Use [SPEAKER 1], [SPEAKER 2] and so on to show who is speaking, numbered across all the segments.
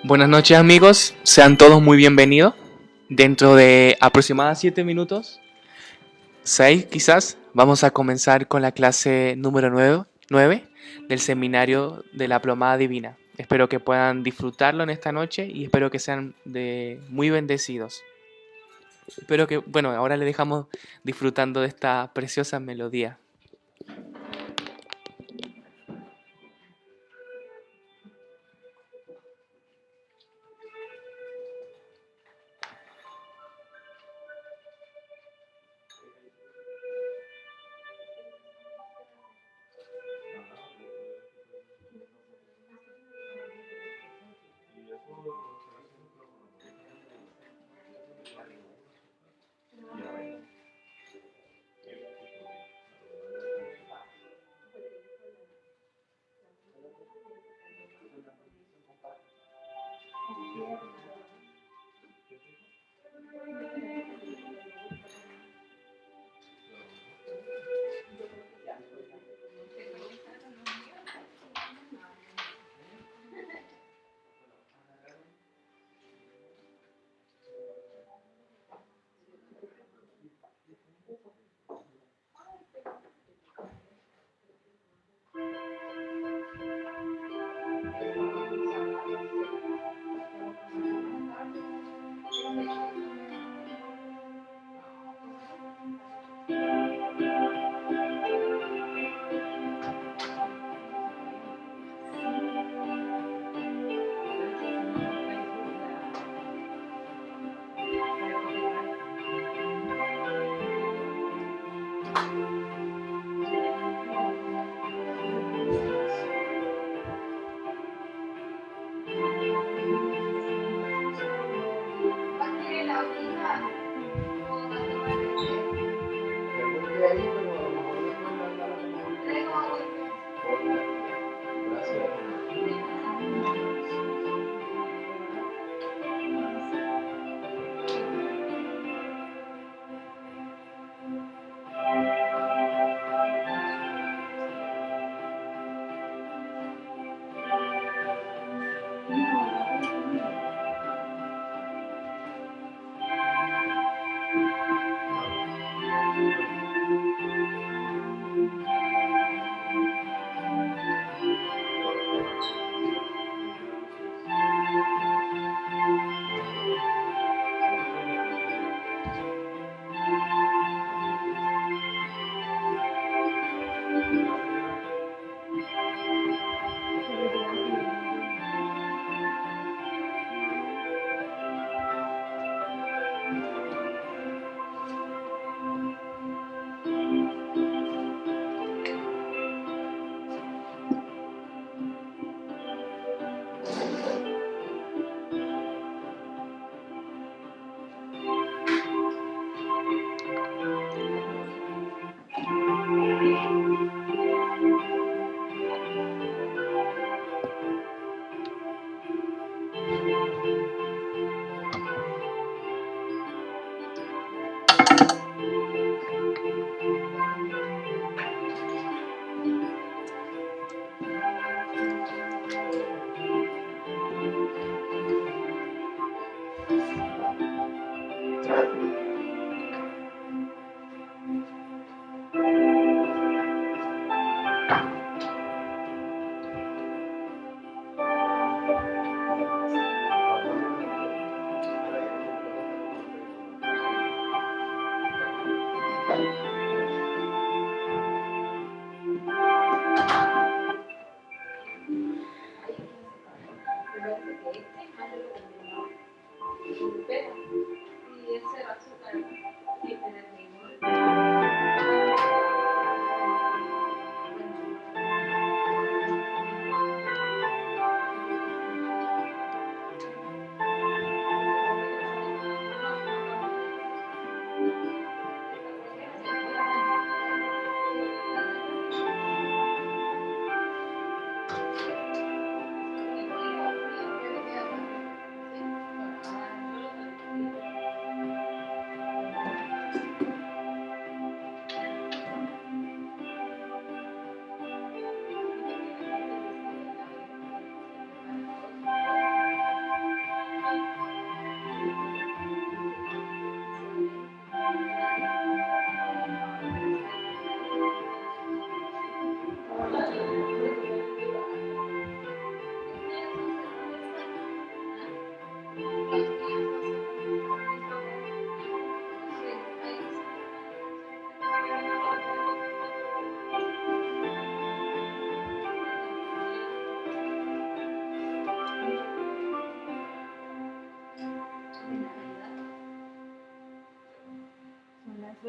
[SPEAKER 1] Buenas noches amigos, sean todos muy bienvenidos. Dentro de aproximadamente 7 minutos, 6 quizás, vamos a comenzar con la clase número 9 del seminario de la Plomada Divina. Espero que puedan disfrutarlo en esta noche y espero que sean muy bendecidos. Espero que, bueno, ahora le dejamos disfrutando de esta preciosa melodía.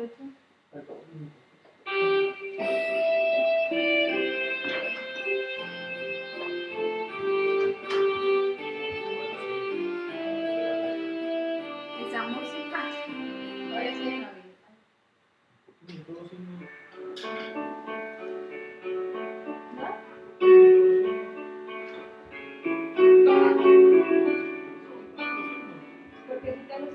[SPEAKER 2] Esa música parece porque si te los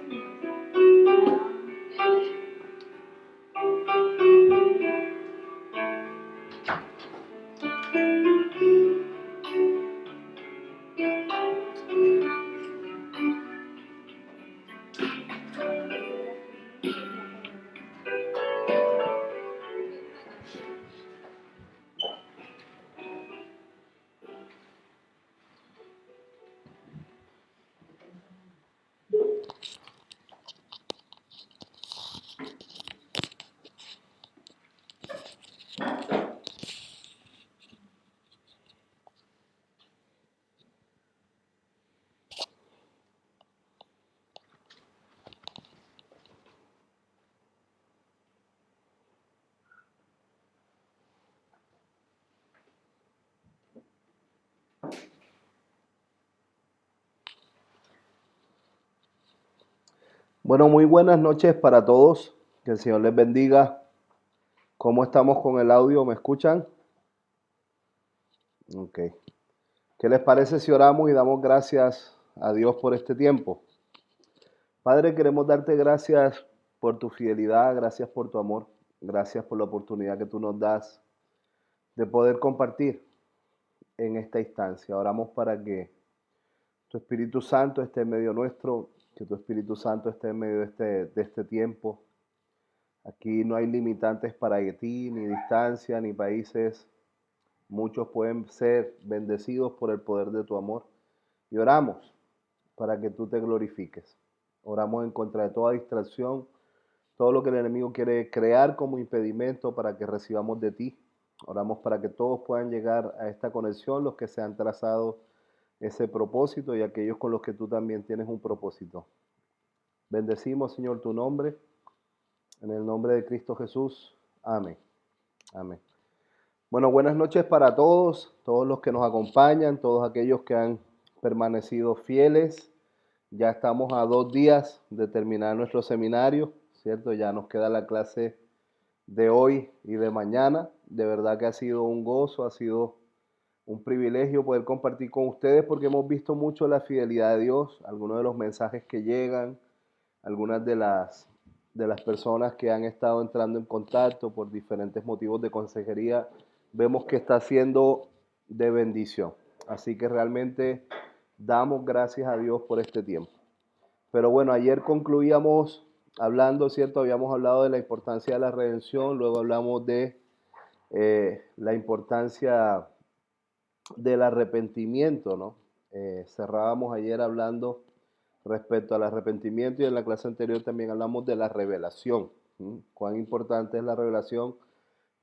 [SPEAKER 3] Bueno, muy buenas noches para todos. Que el Señor les bendiga. ¿Cómo estamos con el audio? ¿Me escuchan? Ok. ¿Qué les parece si oramos y damos gracias a Dios por este tiempo? Padre, queremos darte gracias por tu fidelidad, gracias por tu amor, gracias por la oportunidad que tú nos das de poder compartir en esta instancia. Oramos para que tu Espíritu Santo esté en medio nuestro, que tu Espíritu Santo esté en medio de este tiempo. Aquí no hay limitantes para ti, ni distancia, ni países. Muchos pueden ser bendecidos por el poder de tu amor. Y oramos para que tú te glorifiques. Oramos en contra de toda distracción, todo lo que el enemigo quiere crear como impedimento para que recibamos de ti. Oramos para que todos puedan llegar a esta conexión, los que se han trazado ese propósito y aquellos con los que tú también tienes un propósito. Bendecimos, Señor, tu nombre. En el nombre de Cristo Jesús. Amén. Amén. Bueno, buenas noches para todos los que nos acompañan, todos aquellos que han permanecido fieles. Ya estamos a 2 días de terminar nuestro seminario, ¿cierto? Ya nos queda la clase de hoy y de mañana. De verdad que ha sido un gozo, ha sido un privilegio poder compartir con ustedes porque hemos visto mucho la fidelidad de Dios, algunos de los mensajes que llegan, algunas de las personas que han estado entrando en contacto por diferentes motivos de consejería, vemos que está siendo de bendición. Así que realmente damos gracias a Dios por este tiempo. Pero bueno, ayer concluíamos hablando, ¿cierto? Habíamos hablado de la importancia de la redención, luego hablamos de la importancia del arrepentimiento, ¿no? Cerrábamos ayer hablando respecto al arrepentimiento y en la clase anterior también hablamos de la revelación. Cuán importante es la revelación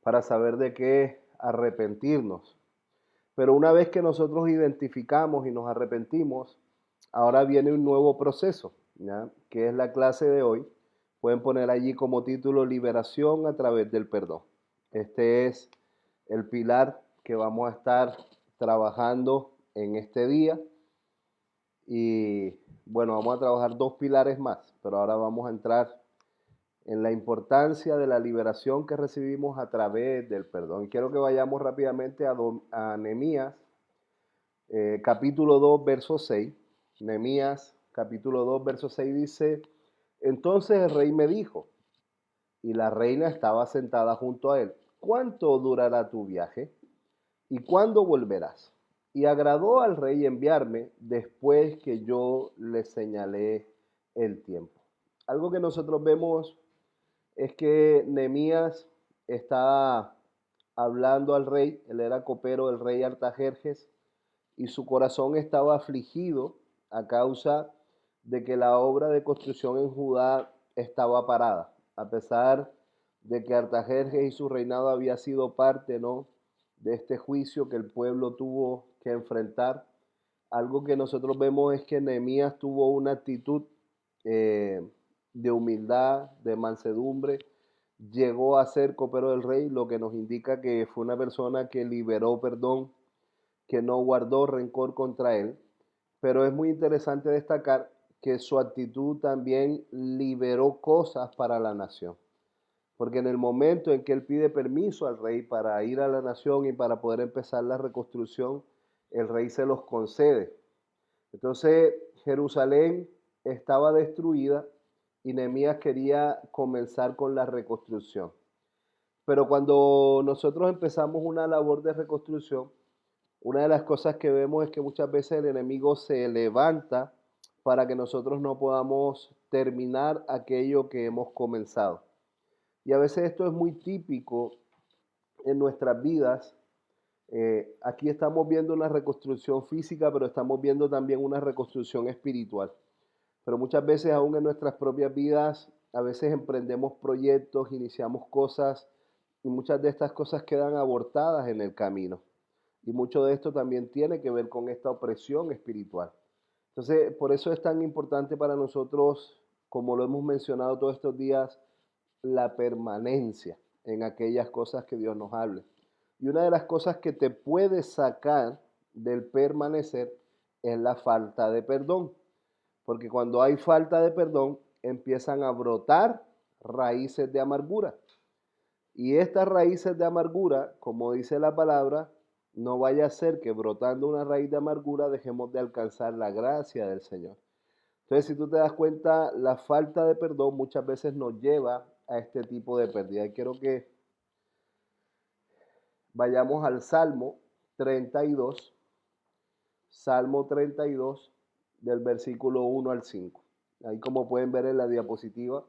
[SPEAKER 3] para saber de qué arrepentirnos. Pero una vez que nosotros identificamos y nos arrepentimos, ahora viene un nuevo proceso, ¿ya? Que es la clase de hoy. Pueden poner allí como título Liberación a través del perdón. Este es el pilar que vamos a estar trabajando en este día. Y bueno, vamos a trabajar 2 pilares más, pero ahora vamos a entrar en la importancia de la liberación que recibimos a través del perdón. Y quiero que vayamos rápidamente a Nehemías, capítulo 2, verso 6. Nehemías, capítulo 2, verso 6 dice, entonces el rey me dijo, y la reina estaba sentada junto a él, ¿cuánto durará tu viaje? ¿Y cuándo volverás? Y agradó al rey enviarme después que yo le señalé el tiempo. Algo que nosotros vemos es que Nehemías está hablando al rey, él era copero del rey Artajerjes, y su corazón estaba afligido a causa de que la obra de construcción en Judá estaba parada, a pesar de que Artajerjes y su reinado había sido parte, ¿no?, de este juicio que el pueblo tuvo que enfrentar. Algo que nosotros vemos es que Nehemías tuvo una actitud de humildad, de mansedumbre, llegó a ser copero del rey, lo que nos indica que fue una persona que liberó perdón, que no guardó rencor contra él. Pero es muy interesante destacar que su actitud también liberó cosas para la nación. Porque en el momento en que él pide permiso al rey para ir a la nación y para poder empezar la reconstrucción, el rey se los concede. Entonces Jerusalén estaba destruida y Nehemías quería comenzar con la reconstrucción. Pero cuando nosotros empezamos una labor de reconstrucción, una de las cosas que vemos es que muchas veces el enemigo se levanta para que nosotros no podamos terminar aquello que hemos comenzado. Y a veces esto es muy típico en nuestras vidas. Aquí estamos viendo una reconstrucción física, pero estamos viendo también una reconstrucción espiritual. Pero muchas veces aún en nuestras propias vidas, a veces emprendemos proyectos, iniciamos cosas y muchas de estas cosas quedan abortadas en el camino. Y mucho de esto también tiene que ver con esta opresión espiritual. Entonces, por eso es tan importante para nosotros, como lo hemos mencionado todos estos días, la permanencia en aquellas cosas que Dios nos hable. Y una de las cosas que te puede sacar del permanecer es la falta de perdón. Porque cuando hay falta de perdón, empiezan a brotar raíces de amargura. Y estas raíces de amargura, como dice la palabra, no vaya a ser que brotando una raíz de amargura dejemos de alcanzar la gracia del Señor. Entonces, si tú te das cuenta, la falta de perdón muchas veces nos lleva a este tipo de pérdida. Y quiero que vayamos al Salmo 32, Salmo 32, del versículo 1 al 5. Ahí como pueden ver en la diapositiva,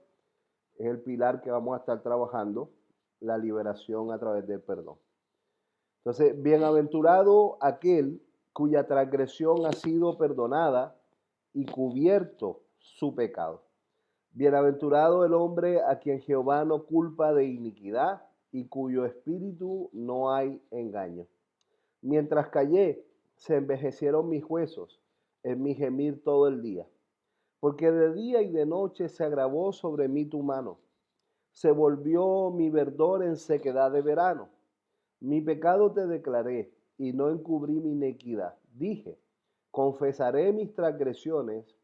[SPEAKER 3] es el pilar que vamos a estar trabajando, la liberación a través del perdón. Entonces, bienaventurado aquel cuya transgresión ha sido perdonada y cubierto su pecado. Bienaventurado el hombre a quien Jehová no culpa de iniquidad y cuyo espíritu no hay engaño. Mientras callé, se envejecieron mis huesos en mi gemir todo el día. Porque de día y de noche se agravó sobre mí tu mano. Se volvió mi verdor en sequedad de verano. Mi pecado te declaré y no encubrí mi iniquidad. Dije, confesaré mis transgresiones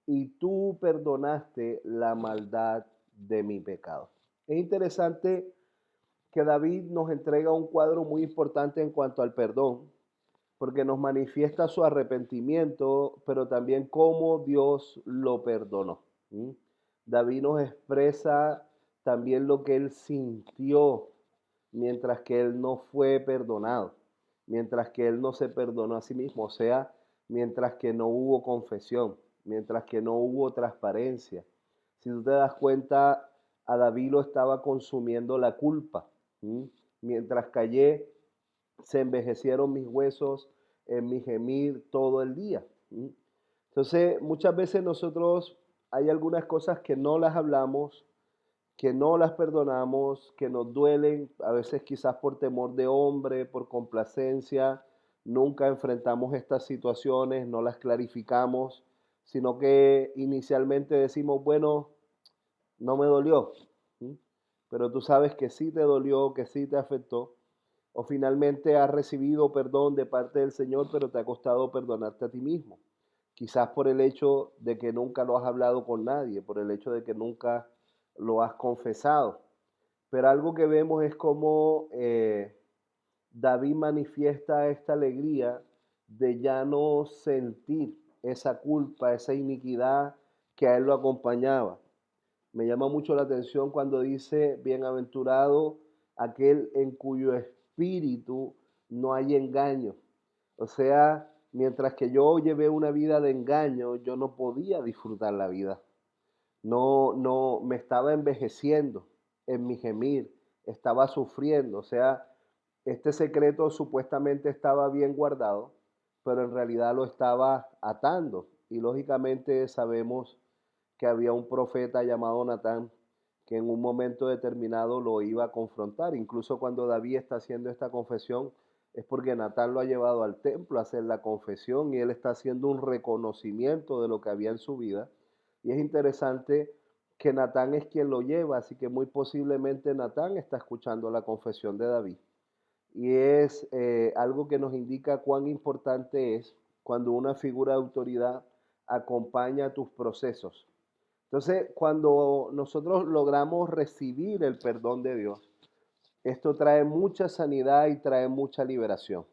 [SPEAKER 3] y tú perdonaste la maldad de mi pecado. Es interesante que David nos entrega un cuadro muy importante en cuanto al perdón, porque nos manifiesta su arrepentimiento, pero también cómo Dios lo perdonó. ¿Mm? David nos expresa también lo que él sintió mientras que él no fue perdonado, mientras que él no se perdonó a sí mismo, o sea, mientras que no hubo confesión, mientras que no hubo transparencia. Si tú te das cuenta, a David lo estaba consumiendo la culpa. ¿Mm? Mientras callé, se envejecieron mis huesos en mi gemir todo el día. ¿Mm? Entonces, muchas veces nosotros hay algunas cosas que no las hablamos, que no las perdonamos, que nos duelen, a veces quizás por temor de hombre, por complacencia, nunca enfrentamos estas situaciones, no las clarificamos, sino que inicialmente decimos, bueno, no me dolió, ¿sí? Pero tú sabes que sí te dolió, que sí te afectó, o finalmente has recibido perdón de parte del Señor, pero te ha costado perdonarte a ti mismo. Quizás por el hecho de que nunca lo has hablado con nadie, por el hecho de que nunca lo has confesado. Pero algo que vemos es cómo David manifiesta esta alegría de ya no sentir esa culpa, esa iniquidad que a él lo acompañaba. Me llama mucho la atención cuando dice, bienaventurado aquel en cuyo espíritu no hay engaño. O sea, mientras que yo llevé una vida de engaño, yo no podía disfrutar la vida. No, me estaba envejeciendo en mi gemir, estaba sufriendo. O sea, este secreto supuestamente estaba bien guardado, pero en realidad lo estaba atando. Y lógicamente sabemos que había un profeta llamado Natán que en un momento determinado lo iba a confrontar. Incluso cuando David está haciendo esta confesión, es porque Natán lo ha llevado al templo a hacer la confesión y él está haciendo un reconocimiento de lo que había en su vida. Y es interesante que Natán es quien lo lleva, así que muy posiblemente Natán está escuchando la confesión de David. Y es algo que nos indica cuán importante es cuando una figura de autoridad acompaña tus procesos. Entonces, cuando nosotros logramos recibir el perdón de Dios, esto trae mucha sanidad y trae mucha liberación.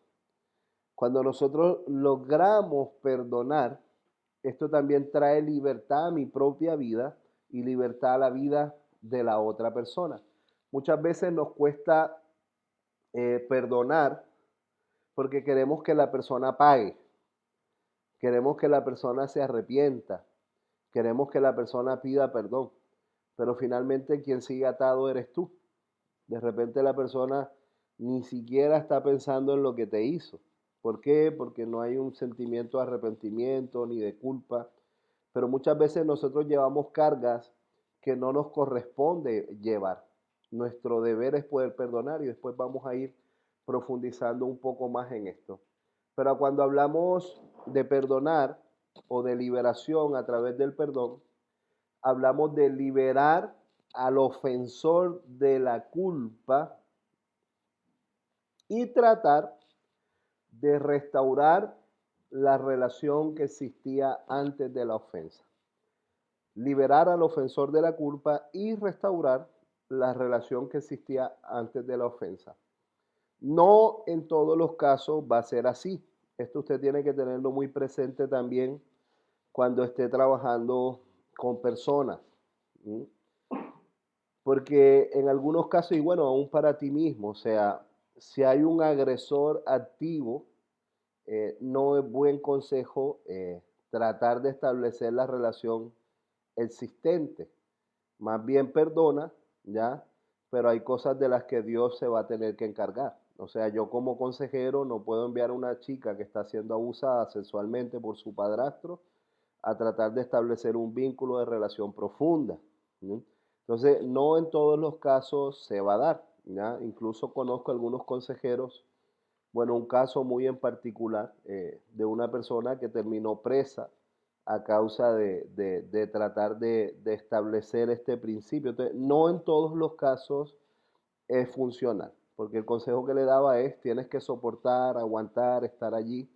[SPEAKER 3] Cuando nosotros logramos perdonar, esto también trae libertad a mi propia vida y libertad a la vida de la otra persona. Muchas veces nos cuesta perdonar porque queremos que la persona pague, queremos que la persona se arrepienta, queremos que la persona pida perdón, pero finalmente quien sigue atado eres tú. De repente la persona ni siquiera está pensando en lo que te hizo. ¿Por qué? Porque no hay un sentimiento de arrepentimiento ni de culpa. Pero muchas veces nosotros llevamos cargas que no nos corresponde llevar. Nuestro deber es poder perdonar y después vamos a ir profundizando un poco más en esto. Pero cuando hablamos de perdonar o de liberación a través del perdón, hablamos de liberar al ofensor de la culpa y tratar de restaurar la relación que existía antes de la ofensa. Liberar al ofensor de la culpa y restaurar la relación que existía antes de la ofensa. No en todos los casos va a ser así. Esto usted tiene que tenerlo muy presente también cuando esté trabajando con personas. Porque en algunos casos, y bueno, aún para ti mismo, o sea, si hay un agresor activo, no es buen consejo tratar de establecer la relación existente. Más bien perdona, ¿ya? Pero hay cosas de las que Dios se va a tener que encargar. O sea, yo como consejero no puedo enviar a una chica que está siendo abusada sexualmente por su padrastro a tratar de establecer un vínculo de relación profunda. ¿Sí? Entonces, no en todos los casos se va a dar, ¿ya? Incluso conozco algunos consejeros, bueno, un caso muy en particular de una persona que terminó presa a causa de tratar de establecer este principio. Entonces, no en todos los casos es funcional, porque el consejo que le daba es, tienes que soportar, aguantar, estar allí.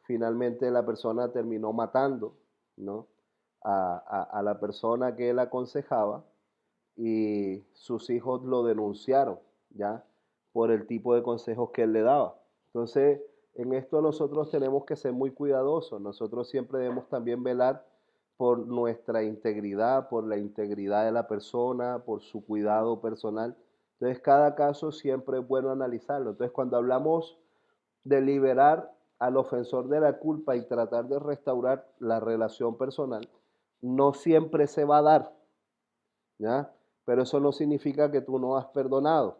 [SPEAKER 3] Finalmente la persona terminó matando, ¿no? a la persona que él aconsejaba y sus hijos lo denunciaron, ¿ya? Por el tipo de consejos que él le daba. Entonces, en esto nosotros tenemos que ser muy cuidadosos. Nosotros siempre debemos también velar por nuestra integridad, por la integridad de la persona, por su cuidado personal. Entonces, cada caso siempre es bueno analizarlo. Entonces, cuando hablamos de liberar al ofensor de la culpa y tratar de restaurar la relación personal, no siempre se va a dar, ¿ya? Pero eso no significa que tú no has perdonado,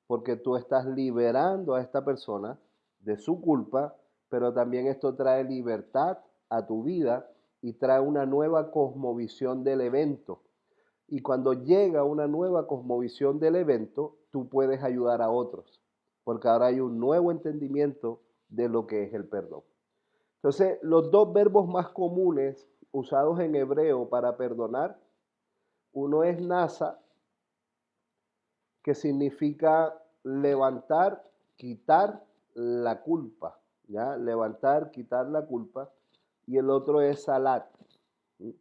[SPEAKER 3] porque tú estás liberando a esta persona de su culpa, pero también esto trae libertad a tu vida y trae una nueva cosmovisión del evento. Y cuando llega una nueva cosmovisión del evento, tú puedes ayudar a otros, porque ahora hay un nuevo entendimiento de lo que es el perdón. Entonces, los dos verbos más comunes usados en hebreo para perdonar, uno es nasa, que significa levantar, quitar la culpa, ¿ya? Levantar, quitar la culpa. Y el otro es salat, ¿sí?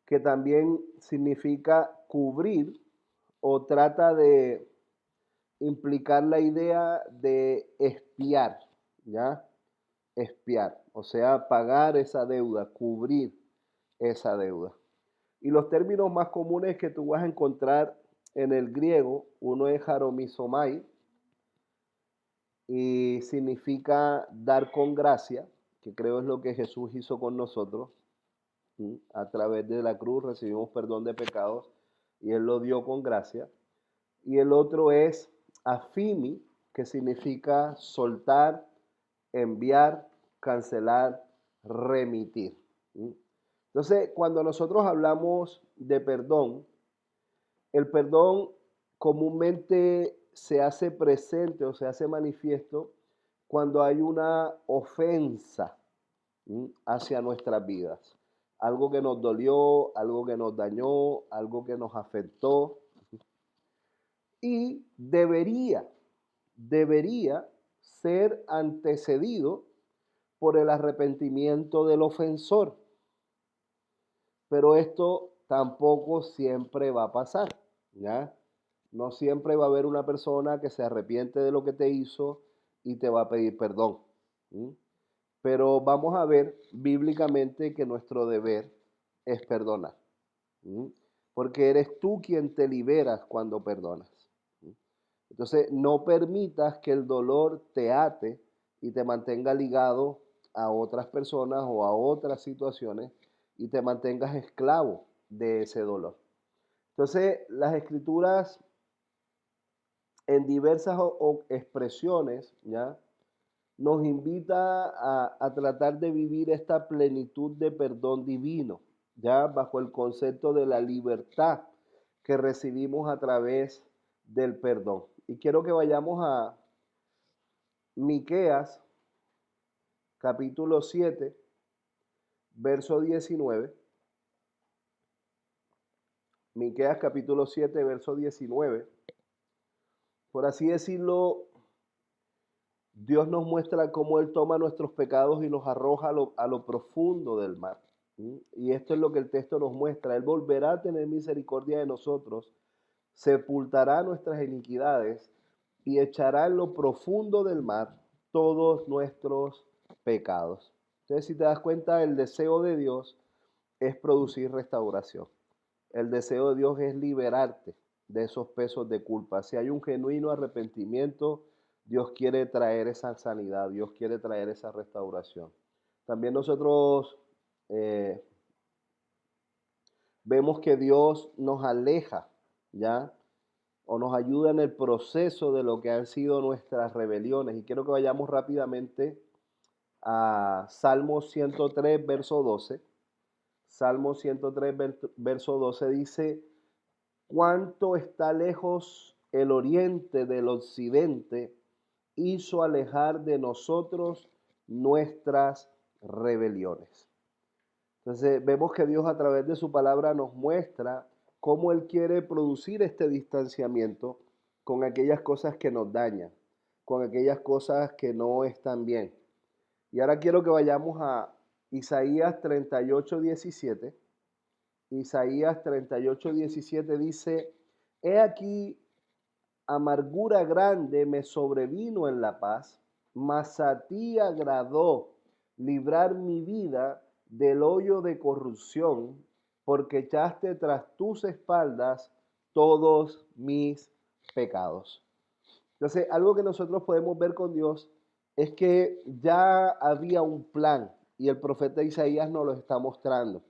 [SPEAKER 3] Que también significa cubrir o trata de implicar la idea de expiar, ¿ya? Expiar, o sea, pagar esa deuda, cubrir esa deuda. Y los términos más comunes que tú vas a encontrar en el griego, uno es jaromizomai y significa dar con gracia, que creo es lo que Jesús hizo con nosotros. ¿Sí? A través de la cruz recibimos perdón de pecados y Él lo dio con gracia. Y el otro es afimi, que significa soltar, enviar, cancelar, remitir. ¿Sí? Entonces, cuando nosotros hablamos de perdón, el perdón comúnmente se hace presente o se hace manifiesto cuando hay una ofensa, ¿sí? Hacia nuestras vidas. algo que nos dolió, algo que nos dañó, algo que nos afectó. Y debería ser antecedido por el arrepentimiento del ofensor. Pero esto tampoco siempre va a pasar, ¿ya? No siempre va a haber una persona que se arrepiente de lo que te hizo y te va a pedir perdón. ¿Sí? Pero vamos a ver bíblicamente que nuestro deber es perdonar. ¿Sí? Porque eres tú quien te liberas cuando perdonas. ¿Sí? Entonces, no permitas que el dolor te ate y te mantenga ligado a otras personas o a otras situaciones y te mantengas esclavo de ese dolor. Entonces, las escrituras en diversas expresiones, ¿ya? Nos invita a tratar de vivir esta plenitud de perdón divino, ya bajo el concepto de la libertad que recibimos a través del perdón. Y quiero que vayamos a Miqueas, capítulo 7, verso 19. Miqueas, capítulo 7, verso 19. Por así decirlo, Dios nos muestra cómo Él toma nuestros pecados y los arroja a lo profundo del mar. ¿Sí? Y esto es lo que el texto nos muestra. Él volverá a tener misericordia de nosotros, sepultará nuestras iniquidades y echará en lo profundo del mar todos nuestros pecados. Entonces, si te das cuenta, el deseo de Dios es producir restauración. El deseo de Dios es liberarte de esos pesos de culpa. Si hay un genuino arrepentimiento, Dios quiere traer esa sanidad, Dios quiere traer esa restauración. También nosotros vemos que Dios nos aleja, ¿ya? O nos ayuda en el proceso de lo que han sido nuestras rebeliones. Y quiero que vayamos rápidamente a Salmo 103, verso 12. Salmo 103, verso 12 dice: cuánto está lejos el oriente del occidente, hizo alejar de nosotros nuestras rebeliones. Entonces vemos que Dios a través de su palabra nos muestra cómo Él quiere producir este distanciamiento con aquellas cosas que nos dañan, con aquellas cosas que no están bien. Y ahora quiero que vayamos a Isaías 38, 17. Isaías 38, 17 dice: he aquí, amargura grande me sobrevino en la paz, mas a ti agradó librar mi vida del hoyo de corrupción, porque echaste tras tus espaldas todos mis pecados. Entonces, algo que nosotros podemos ver con Dios es que ya había un plan y el profeta Isaías nos lo está mostrando.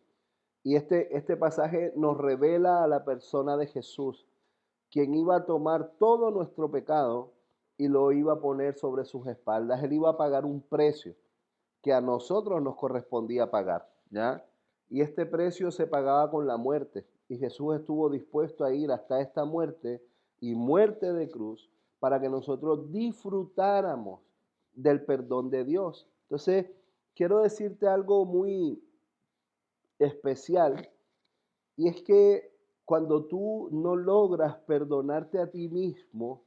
[SPEAKER 3] Y este pasaje nos revela a la persona de Jesús, quien iba a tomar todo nuestro pecado y lo iba a poner sobre sus espaldas. Él iba a pagar un precio que a nosotros nos correspondía pagar, ¿ya? Y este precio se pagaba con la muerte. Y Jesús estuvo dispuesto a ir hasta esta muerte y muerte de cruz para que nosotros disfrutáramos del perdón de Dios. Entonces, quiero decirte algo muy especial, y es que cuando tú no logras perdonarte a ti mismo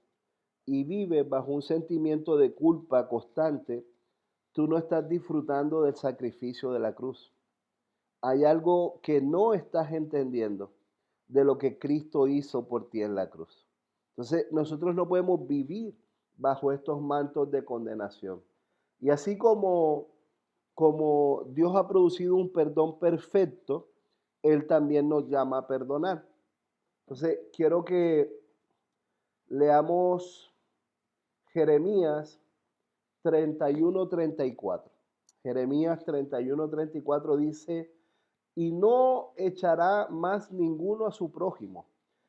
[SPEAKER 3] y vives bajo un sentimiento de culpa constante, tú no estás disfrutando del sacrificio de la cruz. Hay algo que no estás entendiendo de lo que Cristo hizo por ti en la cruz. Entonces, nosotros no podemos vivir bajo estos mantos de condenación. Y así como Dios ha producido un perdón perfecto, Él también nos llama a perdonar. Entonces, quiero que leamos Jeremías 31:34. Jeremías 31:34 dice: y no echará más ninguno a su prójimo,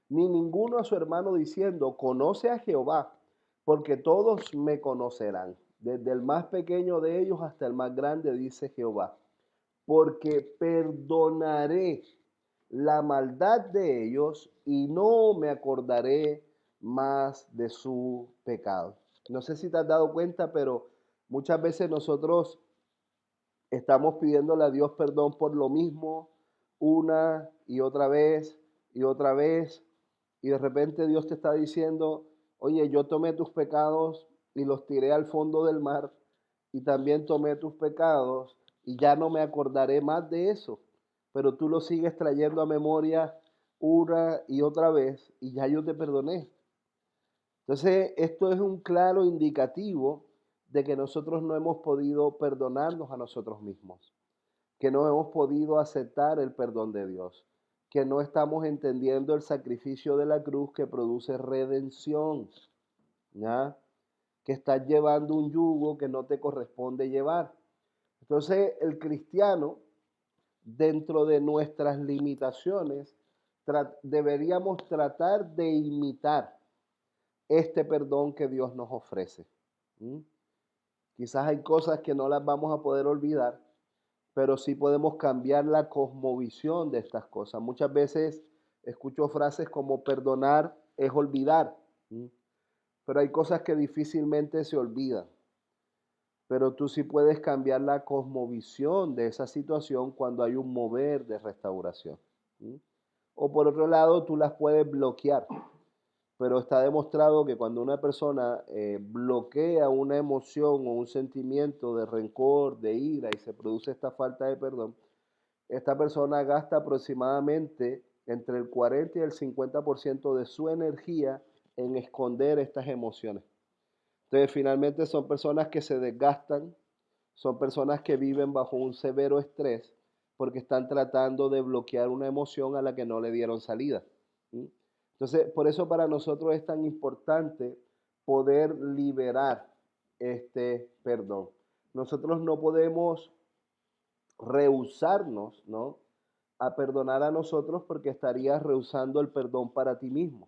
[SPEAKER 3] ni ninguno a su hermano, diciendo: conoce a Jehová, porque todos me conocerán, desde el más pequeño de ellos hasta el más grande, dice Jehová, porque perdonaré la maldad de ellos y no me acordaré más de su pecado. No sé si te has dado cuenta, pero muchas veces nosotros Estamos pidiéndole a Dios perdón por lo mismo una y otra vez y otra vez. Y de repente Dios te está diciendo, oye, yo tomé tus pecados y los tiré al fondo del mar y también tomé tus pecados y ya no me acordaré más de eso. Pero tú lo sigues trayendo a memoria una y otra vez y ya yo te perdoné. Entonces, esto es un claro indicativo de que nosotros no hemos podido perdonarnos a nosotros mismos, que no hemos podido aceptar el perdón de Dios, que no estamos entendiendo el sacrificio de la cruz que produce redención, ¿ya? Que estás llevando un yugo que no te corresponde llevar. Entonces, el cristiano, dentro de nuestras limitaciones, deberíamos tratar de imitar este perdón que Dios nos ofrece. ¿Mm? Quizás hay cosas que no las vamos a poder olvidar, pero sí podemos cambiar la cosmovisión de estas cosas. Muchas veces escucho frases como perdonar es olvidar, ¿sí? Pero hay cosas que difícilmente se olvidan. Pero tú sí puedes cambiar la cosmovisión de esa situación cuando hay un mover de restauración, ¿sí? O por otro lado, tú las puedes bloquear. Pero está demostrado que cuando una persona bloquea una emoción o un sentimiento de rencor, de ira y se produce esta falta de perdón, esta persona gasta aproximadamente entre el 40 y el 50% de su energía en esconder estas emociones. Entonces, finalmente son personas que se desgastan, son personas que viven bajo un severo estrés porque están tratando de bloquear una emoción a la que no le dieron salida. ¿Sí? Entonces, por eso para nosotros es tan importante poder liberar este perdón. Nosotros no podemos rehusarnos, ¿no?, a perdonar a nosotros porque estarías rehusando el perdón para ti mismo.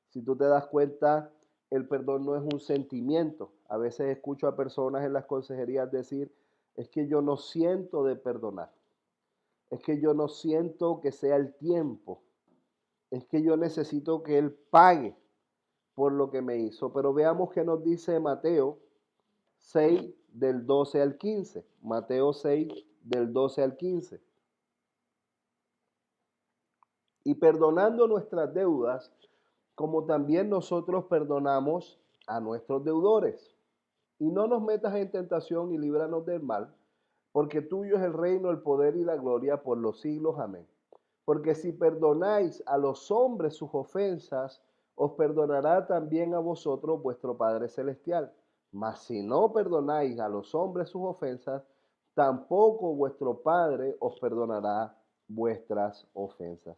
[SPEAKER 3] Si tú te das cuenta, el perdón no es un sentimiento. A veces escucho a personas en las consejerías decir, es que yo no siento de perdonar, es que yo no siento que sea el tiempo, es que yo necesito que Él pague por lo que me hizo. Pero veamos qué nos dice Mateo 6 del 12 al 15. Mateo 6 del 12 al 15. Y perdonando nuestras deudas, como también nosotros perdonamos a nuestros deudores. Y no nos metas en tentación y líbranos del mal, porque tuyo es el reino, el poder y la gloria por los siglos. Amén. Porque si perdonáis a los hombres sus ofensas, os perdonará también a vosotros vuestro Padre Celestial. Mas si no perdonáis a los hombres sus ofensas, tampoco vuestro Padre os perdonará vuestras ofensas.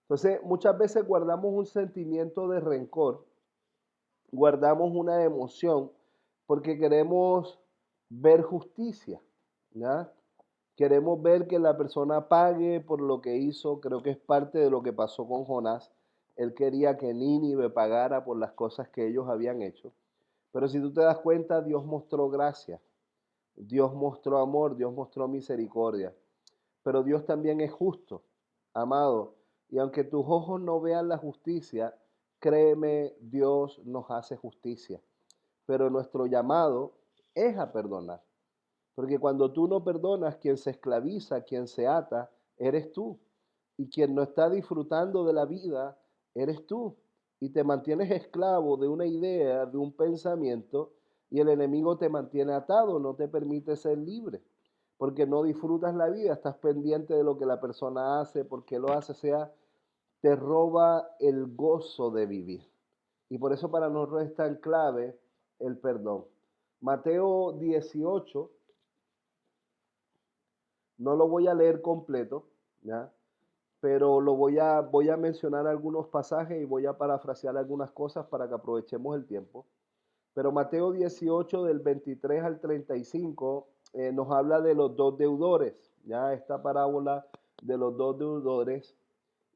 [SPEAKER 3] Entonces, muchas veces guardamos un sentimiento de rencor, guardamos una emoción porque queremos ver justicia, ¿ya? Queremos ver que la persona pague por lo que hizo. Creo que es parte de lo que pasó con Jonás. Él quería que Nínive pagara por las cosas que ellos habían hecho. Pero si tú te das cuenta, Dios mostró gracia, Dios mostró amor, Dios mostró misericordia. Pero Dios también es justo, amado. Y aunque tus ojos no vean la justicia, créeme, Dios nos hace justicia. Pero nuestro llamado es a perdonar. Porque cuando tú no perdonas, quien se esclaviza, quien se ata, eres tú. Y quien no está disfrutando de la vida, eres tú. Y te mantienes esclavo de una idea, de un pensamiento, y el enemigo te mantiene atado, no te permite ser libre. Porque no disfrutas la vida, estás pendiente de lo que la persona hace, porque lo hace, sea, te roba el gozo de vivir. Y por eso para nosotros es tan clave el perdón. Mateo 18. No lo voy a leer completo, ¿ya? Pero voy a mencionar algunos pasajes y voy a parafrasear algunas cosas para que aprovechemos el tiempo. Pero Mateo 18 del 23 al 35 nos habla de los dos deudores, ¿ya? Esta parábola de los dos deudores.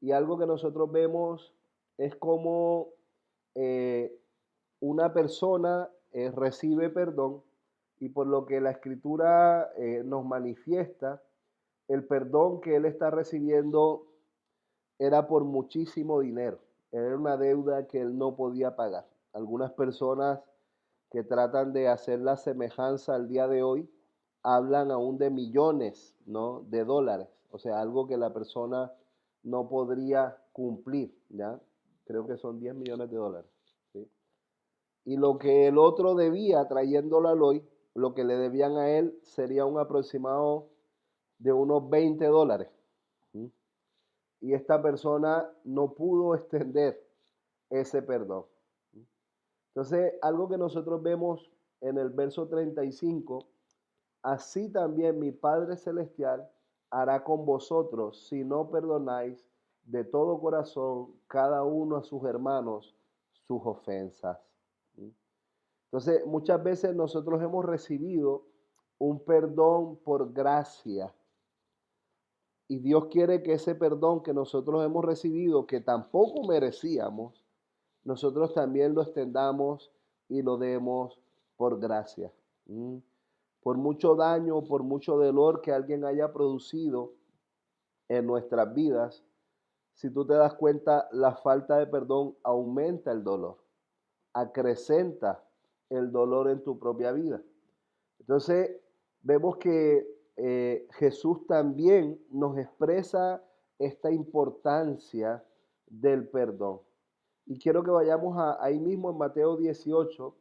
[SPEAKER 3] Y algo que nosotros vemos es como eh, una persona recibe perdón y por lo que la escritura nos manifiesta, el perdón que él está recibiendo era por muchísimo dinero. Era una deuda que él no podía pagar. Algunas personas que tratan de hacer la semejanza al día de hoy hablan aún de millones, ¿no?, de dólares, o sea, algo que la persona no podría cumplir, ¿ya? Creo que son 10 millones de dólares, ¿sí? Y lo que el otro debía trayéndolo al hoy, lo que le debían a él sería un aproximado de unos 20 dólares. ¿Sí? Y esta persona no pudo extender ese perdón. Entonces, algo que nosotros vemos en el verso 35, así también mi Padre Celestial hará con vosotros si no perdonáis de todo corazón cada uno a sus hermanos sus ofensas. Entonces, muchas veces nosotros hemos recibido un perdón por gracia y Dios quiere que ese perdón que nosotros hemos recibido, que tampoco merecíamos, nosotros también lo extendamos y lo demos por gracia. Por mucho daño, por mucho dolor que alguien haya producido en nuestras vidas, si tú te das cuenta, la falta de perdón aumenta el dolor, acrecenta el dolor en tu propia vida. Entonces, vemos que Jesús también nos expresa esta importancia del perdón. Y quiero que vayamos ahí mismo en Mateo 18,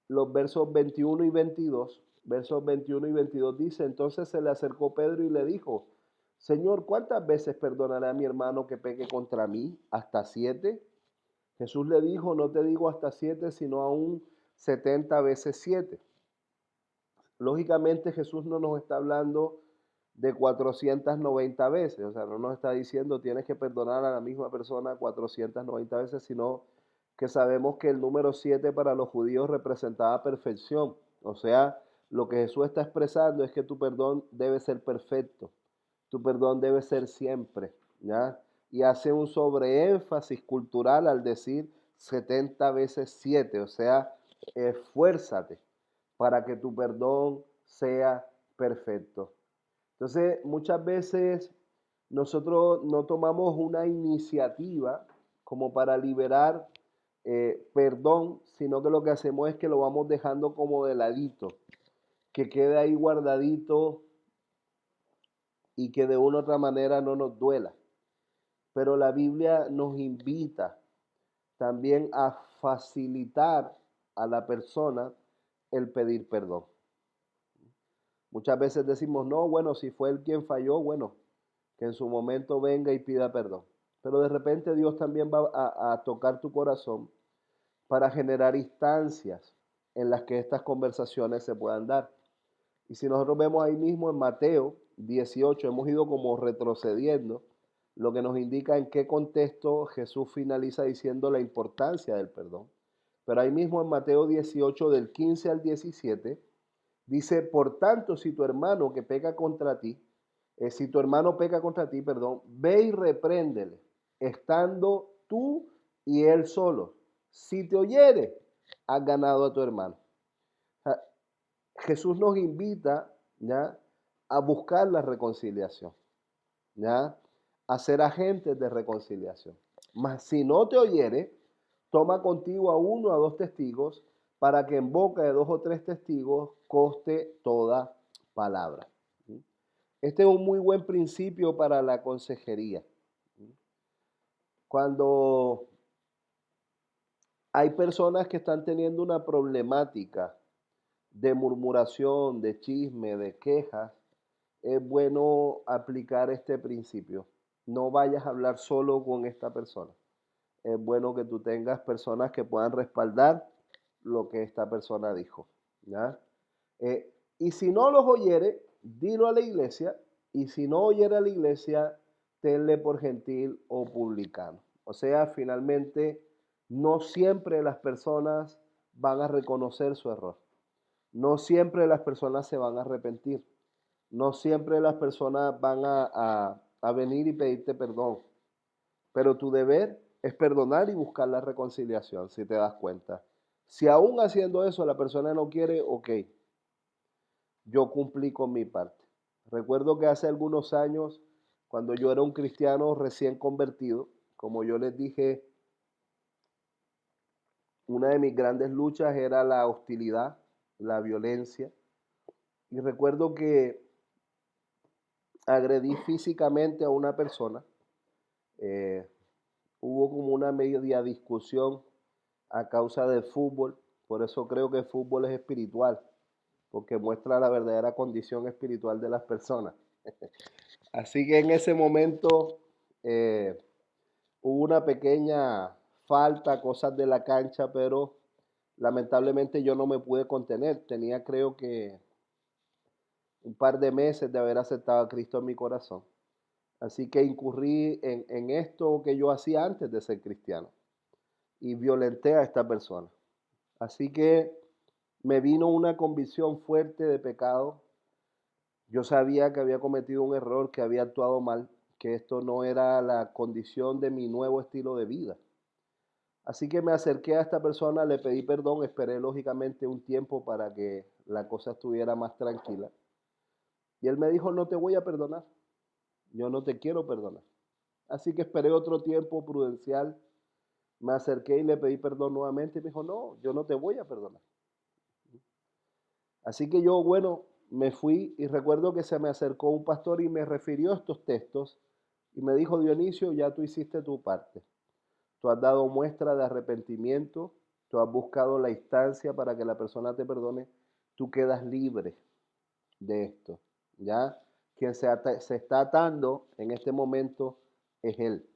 [SPEAKER 3] los versos 21 y 22. Versos 21 y 22 dice, entonces se le acercó Pedro y le dijo, Señor, ¿cuántas veces perdonaré a mi hermano que peque contra mí? ¿Hasta 7? Jesús le dijo, no te digo hasta 7, sino aún 70 veces 7. Lógicamente Jesús no nos está hablando de 490 veces, o sea, no nos está diciendo tienes que perdonar a la misma persona 490 veces, sino que sabemos que el número 7 para los judíos representaba perfección, o sea, lo que Jesús está expresando es que tu perdón debe ser perfecto, tu perdón debe ser siempre, ¿ya? Y hace un sobreénfasis cultural al decir 70 veces 7, o sea, esfuérzate para que tu perdón sea perfecto. Entonces, muchas veces nosotros no tomamos una iniciativa como para liberar perdón, sino que lo que hacemos es que lo vamos dejando como de ladito, que quede ahí guardadito y que de una u otra manera no nos duela. Pero la Biblia nos invita también a facilitar a la persona el pedir perdón. Muchas veces decimos, no, bueno, si fue él quien falló, bueno, que en su momento venga y pida perdón. Pero de repente Dios también va a tocar tu corazón para generar instancias en las que estas conversaciones se puedan dar. Y si nosotros vemos ahí mismo en Mateo 18, hemos ido como retrocediendo, lo que nos indica en qué contexto Jesús finaliza diciendo la importancia del perdón. Pero ahí mismo en Mateo 18, del 15 al 17, dice, por tanto, si tu hermano que peca contra ti, si tu hermano peca contra ti, perdón, ve y repréndele, estando tú y él solo. Si te oyere, has ganado a tu hermano. O sea, Jesús nos invita, ¿ya?, a buscar la reconciliación, ¿ya?, a ser agentes de reconciliación. Mas si no te oyere, toma contigo a uno o a dos testigos, para que en boca de dos o tres testigos conste toda palabra. Este es un muy buen principio para la consejería. Cuando hay personas que están teniendo una problemática de murmuración, de chisme, de quejas, es bueno aplicar este principio. No vayas a hablar solo con esta persona. Es bueno que tú tengas personas que puedan respaldar lo que esta persona dijo, ¿ya? Y si no los oyere, dilo a la iglesia, y si no oyere a la iglesia, tenle por gentil o publicano. O sea, finalmente, no siempre las personas van a reconocer su error. No siempre las personas se van a arrepentir. No siempre las personas van a venir y pedirte perdón. Pero tu deber es perdonar y buscar la reconciliación, si te das cuenta. Si aún haciendo eso la persona no quiere, ok, yo cumplí con mi parte. Recuerdo que hace algunos años, cuando yo era un cristiano recién convertido, como yo les dije, una de mis grandes luchas era la hostilidad, la violencia. Y recuerdo que agredí físicamente a una persona. eh, Hubo como una media discusión a causa del fútbol. Por eso creo que el fútbol es espiritual, porque muestra la verdadera condición espiritual de las personas. Así que en ese momento eh, hubo una pequeña falta, cosas de la cancha, pero lamentablemente yo no me pude contener. Tenía, creo que, un par de meses de haber aceptado a Cristo en mi corazón. Así que incurrí en esto que yo hacía antes de ser cristiano y violenté a esta persona. Así que me vino una convicción fuerte de pecado. Yo sabía que había cometido un error, que había actuado mal, que esto no era la condición de mi nuevo estilo de vida. Así que me acerqué a esta persona, le pedí perdón, esperé lógicamente un tiempo para que la cosa estuviera más tranquila. Y él me dijo, no te voy a perdonar, yo no te quiero perdonar. Así que esperé otro tiempo prudencial, me acerqué y le pedí perdón nuevamente y me dijo, no, yo no te voy a perdonar. Así que yo, bueno, me fui y recuerdo que se me acercó un pastor y me refirió estos textos y me dijo, Dionisio, ya tú hiciste tu parte. Tú has dado muestra de arrepentimiento, tú has buscado la instancia para que la persona te perdone, tú quedas libre de esto. ¿Ya? Quien se está atando en este momento es él.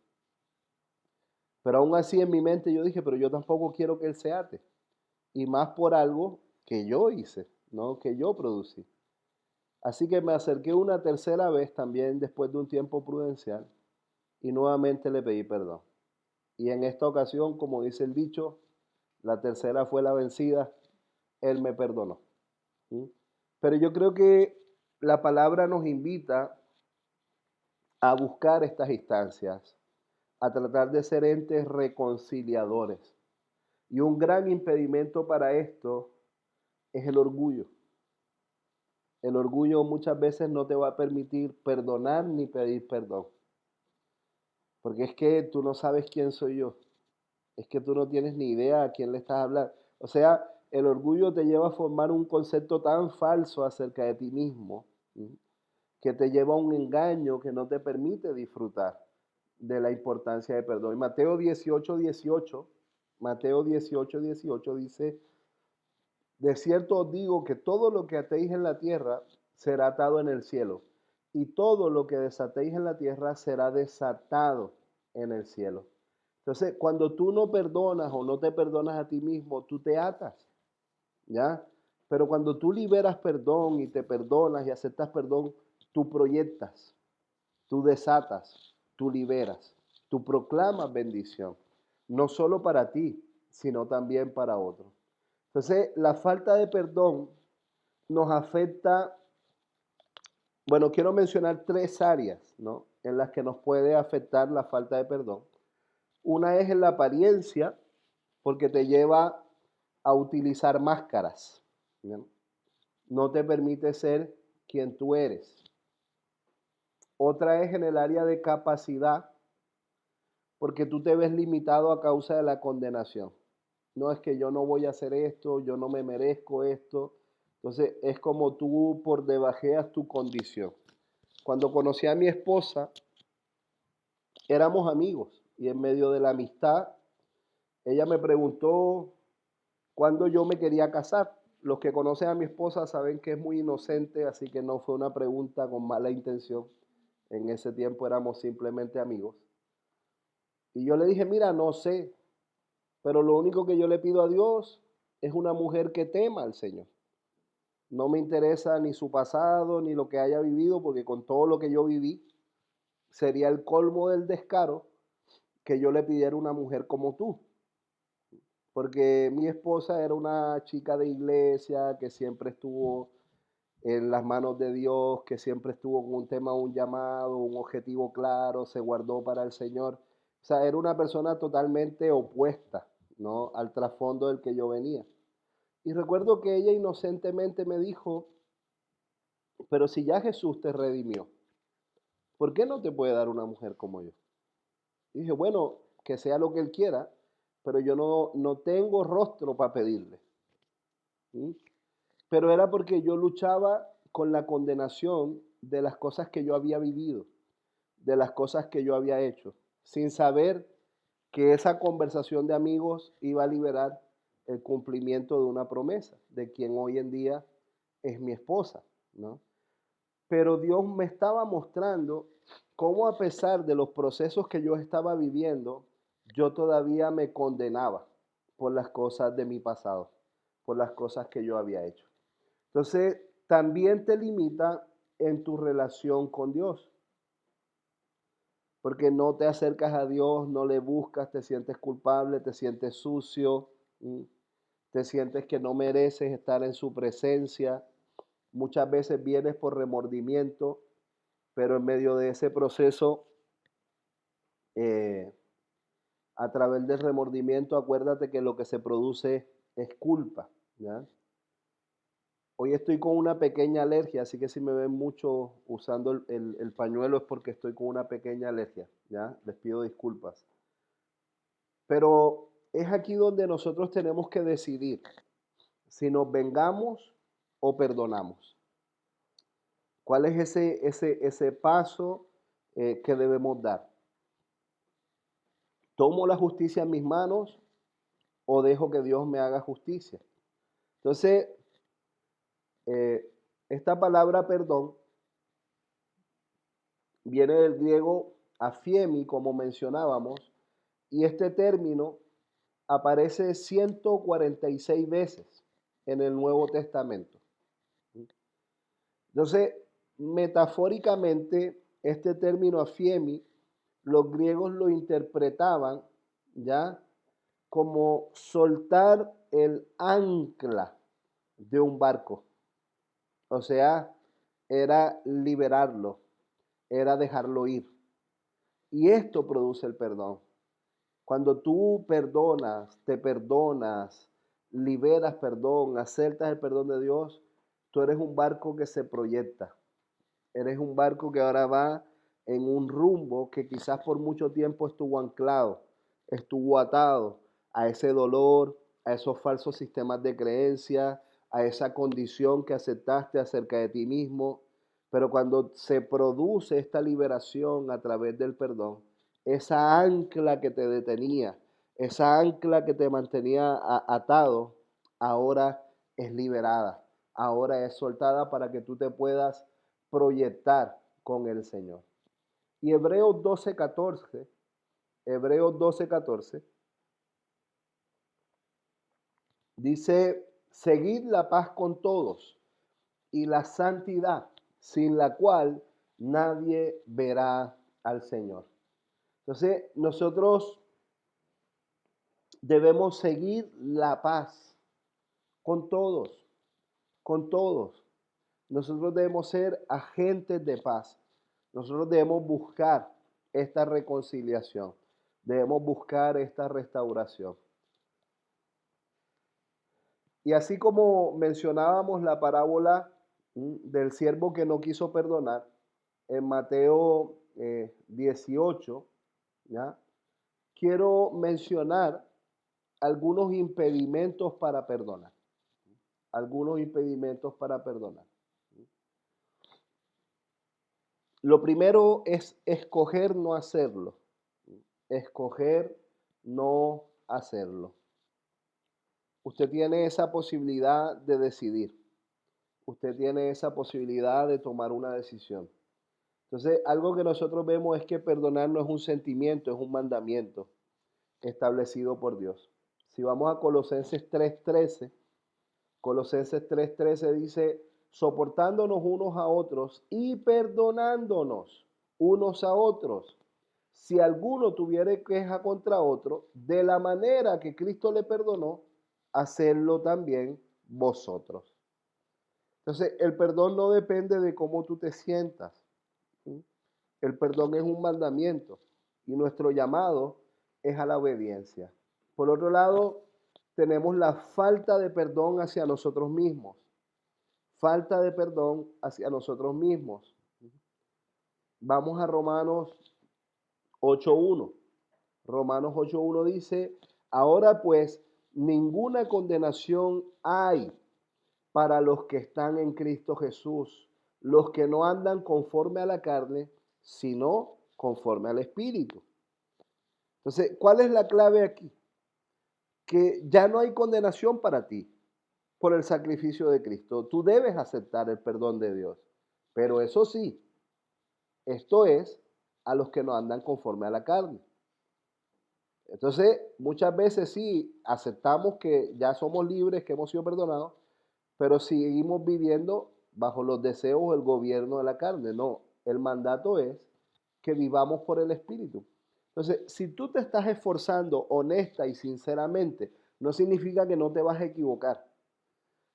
[SPEAKER 3] Pero aún así en mi mente yo dije, pero yo tampoco quiero que él se ate. Y más por algo que yo hice, ¿no? Que yo producí. Así que me acerqué una tercera vez también después de un tiempo prudencial y nuevamente le pedí perdón. Y en esta ocasión, como dice el dicho, la tercera fue la vencida, él me perdonó. ¿Sí? Pero yo creo que la palabra nos invita a buscar estas instancias, a tratar de ser entes reconciliadores. Y un gran impedimento para esto es el orgullo. El orgullo muchas veces no te va a permitir perdonar ni pedir perdón. Porque es que tú no sabes quién soy yo. Es que tú no tienes ni idea a quién le estás hablando. O sea, el orgullo te lleva a formar un concepto tan falso acerca de ti mismo, ¿sí? Que te lleva a un engaño que no te permite disfrutar de la importancia de perdón. Y Mateo 18 dice, de cierto os digo que todo lo que atéis en la tierra será atado en el cielo, y todo lo que desatéis en la tierra será desatado en el cielo. Entonces, cuando tú no perdonas o no te perdonas a ti mismo, tú te atas, ¿ya? Pero cuando tú liberas perdón y te perdonas y aceptas perdón, tú proyectas, tú desatas, tú liberas, tú proclamas bendición, no solo para ti, sino también para otros. Entonces, la falta de perdón nos afecta, bueno, quiero mencionar tres áreas, ¿no? En las que nos puede afectar la falta de perdón. Una es en la apariencia, porque te lleva a utilizar máscaras, ¿no? No te permite ser quien tú eres. Otra es en el área de capacidad, porque tú te ves limitado a causa de la condenación. No es que yo no voy a hacer esto, yo no me merezco esto. Entonces es como tú por debajeas tu condición. Cuando conocí a mi esposa, éramos amigos y en medio de la amistad, ella me preguntó cuándo yo me quería casar. Los que conocen a mi esposa saben que es muy inocente, así que no fue una pregunta con mala intención. En ese tiempo éramos simplemente amigos. Y yo le dije, mira, no sé, pero lo único que yo le pido a Dios es una mujer que tema al Señor. No me interesa ni su pasado, ni lo que haya vivido, porque con todo lo que yo viví, sería el colmo del descaro que yo le pidiera una mujer como tú. Porque mi esposa era una chica de iglesia que siempre estuvo en las manos de Dios, que siempre estuvo con un tema, un llamado, un objetivo claro, se guardó para el Señor. O sea, era una persona totalmente opuesta, ¿no? Al trasfondo del que yo venía. Y recuerdo que ella inocentemente me dijo, pero si ya Jesús te redimió, ¿por qué no te puede dar una mujer como yo? Y dije, bueno, que sea lo que Él quiera, pero yo no tengo rostro para pedirle. ¿Sí? Pero era porque yo luchaba con la condenación de las cosas que yo había vivido, de las cosas que yo había hecho, sin saber que esa conversación de amigos iba a liberar el cumplimiento de una promesa, de quien hoy en día es mi esposa, ¿no? Pero Dios me estaba mostrando cómo a pesar de los procesos que yo estaba viviendo, yo todavía me condenaba por las cosas de mi pasado, por las cosas que yo había hecho. Entonces, también te limita en tu relación con Dios, porque no te acercas a Dios, no le buscas, te sientes culpable, te sientes sucio, te sientes que no mereces estar en su presencia. Muchas veces vienes por remordimiento, pero en medio de ese proceso, eh, a través del remordimiento, acuérdate que lo que se produce es culpa, ¿ya? Hoy estoy con una pequeña alergia, así que si me ven mucho usando el pañuelo es porque estoy con una pequeña alergia, ¿ya? Les pido disculpas. Pero es aquí donde nosotros tenemos que decidir si nos vengamos o perdonamos. ¿Cuál es ese paso que debemos dar? ¿Tomo la justicia en mis manos o dejo que Dios me haga justicia? Entonces, esta palabra perdón viene del griego afiemi, como mencionábamos, y este término aparece 146 veces en el Nuevo Testamento. Entonces, metafóricamente, este término afiemi, los griegos lo interpretaban ya como soltar el ancla de un barco. O sea, era liberarlo, era dejarlo ir. Y esto produce el perdón. Cuando tú perdonas, liberas perdón, aceptas el perdón de Dios, tú eres un barco que se proyecta. Eres un barco que ahora va en un rumbo que quizás por mucho tiempo estuvo anclado, estuvo atado a ese dolor, a esos falsos sistemas de creencia, a esa condición que aceptaste acerca de ti mismo. Pero cuando se produce esta liberación a través del perdón, esa ancla que te detenía, esa ancla que te mantenía atado, ahora es liberada, ahora es soltada para que tú te puedas proyectar con el Señor. Y Hebreos 12:14 dice, seguid la paz con todos y la santidad, sin la cual nadie verá al Señor. Entonces, nosotros debemos seguir la paz con todos, con todos. Nosotros debemos ser agentes de paz. Nosotros debemos buscar esta reconciliación. Debemos buscar esta restauración. Y así como mencionábamos la parábola del siervo que no quiso perdonar, en Mateo 18, ¿ya? Quiero mencionar algunos impedimentos para perdonar. Algunos impedimentos para perdonar. Lo primero es escoger no hacerlo. Escoger no hacerlo. Usted tiene esa posibilidad de decidir. Usted tiene esa posibilidad de tomar una decisión. Entonces, algo que nosotros vemos es que perdonar no es un sentimiento, es un mandamiento establecido por Dios. Si vamos a Colosenses 3:13 dice, soportándonos unos a otros y perdonándonos unos a otros. Si alguno tuviere queja contra otro, de la manera que Cristo le perdonó, hacedlo también vosotros. Entonces, el perdón no depende de cómo tú te sientas. El perdón es un mandamiento y nuestro llamado es a la obediencia. Por otro lado, tenemos la falta de perdón hacia nosotros mismos. Falta de perdón hacia nosotros mismos. Vamos a Romanos 8:1. Romanos 8:1 dice, ahora pues ninguna condenación hay para los que están en Cristo Jesús, los que no andan conforme a la carne, sino conforme al Espíritu. Entonces, ¿cuál es la clave aquí? Que ya no hay condenación para ti por el sacrificio de Cristo. Tú debes aceptar el perdón de Dios. Pero eso sí, esto es a los que no andan conforme a la carne. Entonces, muchas veces sí aceptamos que ya somos libres, que hemos sido perdonados, pero seguimos viviendo bajo los deseos o el gobierno de la carne. No, el mandato es que vivamos por el Espíritu. Entonces, si tú te estás esforzando honesta y sinceramente, no significa que no te vas a equivocar.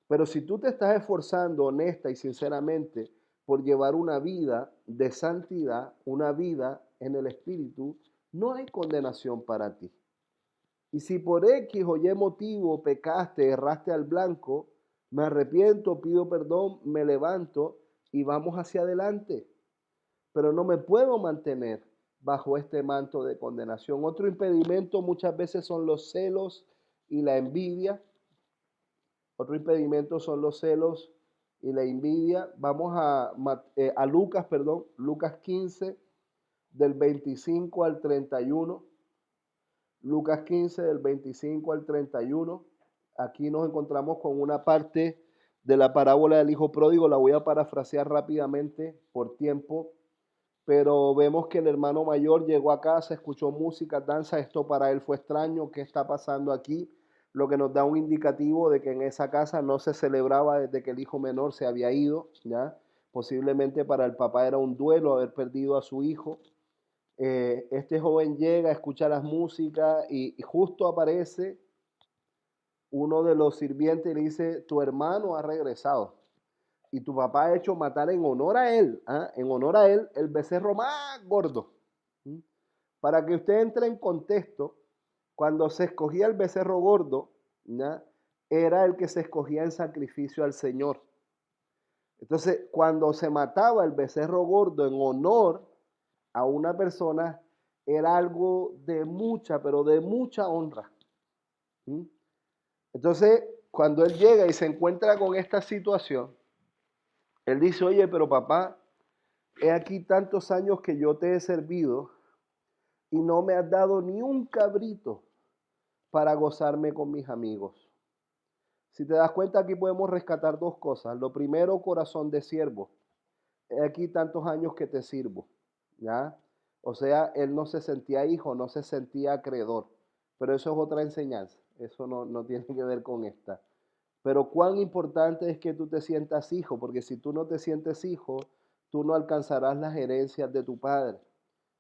[SPEAKER 3] Pero si tú te estás esforzando honesta y sinceramente por llevar una vida de santidad, una vida en el Espíritu, no hay condenación para ti. Y si por X o Y motivo pecaste, erraste al blanco, me arrepiento, pido perdón, me levanto y vamos hacia adelante. Pero no me puedo mantener bajo este manto de condenación. Otro impedimento muchas veces son los celos y la envidia. Otro impedimento son los celos y la envidia. Vamos a Lucas, Lucas 15, del 25 al 31. Lucas 15, del 25 al 31. Aquí nos encontramos con una parte de la parábola del hijo pródigo. La voy a parafrasear rápidamente por tiempo. Pero vemos que el hermano mayor llegó a casa, escuchó música, danza. Esto para él fue extraño. ¿Qué está pasando aquí? Lo que nos da un indicativo de que en esa casa no se celebraba desde que el hijo menor se había ido, ¿ya? Posiblemente para el papá era un duelo haber perdido a su hijo. Este joven llega, escucha las músicas y justo aparece uno de los sirvientes y le dice, tu hermano ha regresado y tu papá ha hecho matar en honor a él, en honor a él, el becerro más gordo. ¿Mm? Para que usted entre en contexto, cuando se escogía el becerro gordo, ¿ya? Era el que se escogía en sacrificio al Señor. Entonces, cuando se mataba el becerro gordo en honor a una persona, era algo de mucha, pero de mucha honra. ¿Mm? Entonces, cuando él llega y se encuentra con esta situación, él dice, oye, pero papá, he aquí tantos años que yo te he servido y no me has dado ni un cabrito para gozarme con mis amigos. Si te das cuenta, aquí podemos rescatar dos cosas. Lo primero, corazón de siervo. He aquí tantos años que te sirvo, ¿ya? O sea, él no se sentía hijo, no se sentía acreedor. Pero eso es otra enseñanza. Eso no tiene que ver con esta. Pero cuán importante es que tú te sientas hijo, porque si tú no te sientes hijo, tú no alcanzarás las herencias de tu padre.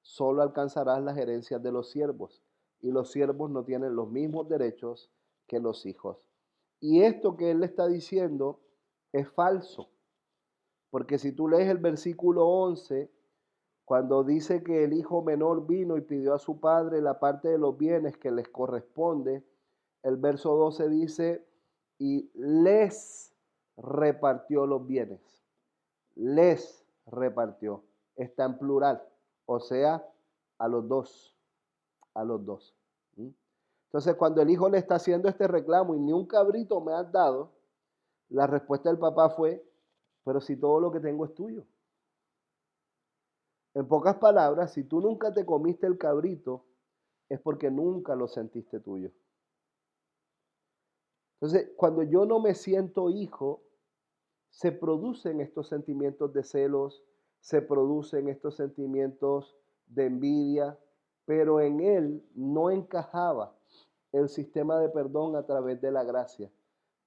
[SPEAKER 3] Solo alcanzarás las herencias de los siervos. Y los siervos no tienen los mismos derechos que los hijos. Y esto que él le está diciendo es falso. Porque si tú lees el versículo 11, cuando dice que el hijo menor vino y pidió a su padre la parte de los bienes que les corresponde, el verso 12 dice, y les repartió los bienes. Les repartió. Está en plural. O sea, a los dos. A los dos. ¿Mm? Entonces, cuando el hijo le está haciendo este reclamo y ni un cabrito me has dado, la respuesta del papá fue, pero si todo lo que tengo es tuyo. En pocas palabras, si tú nunca te comiste el cabrito, es porque nunca lo sentiste tuyo. Entonces, cuando yo no me siento hijo, se producen estos sentimientos de celos, se producen estos sentimientos de envidia, pero en él no encajaba el sistema de perdón a través de la gracia,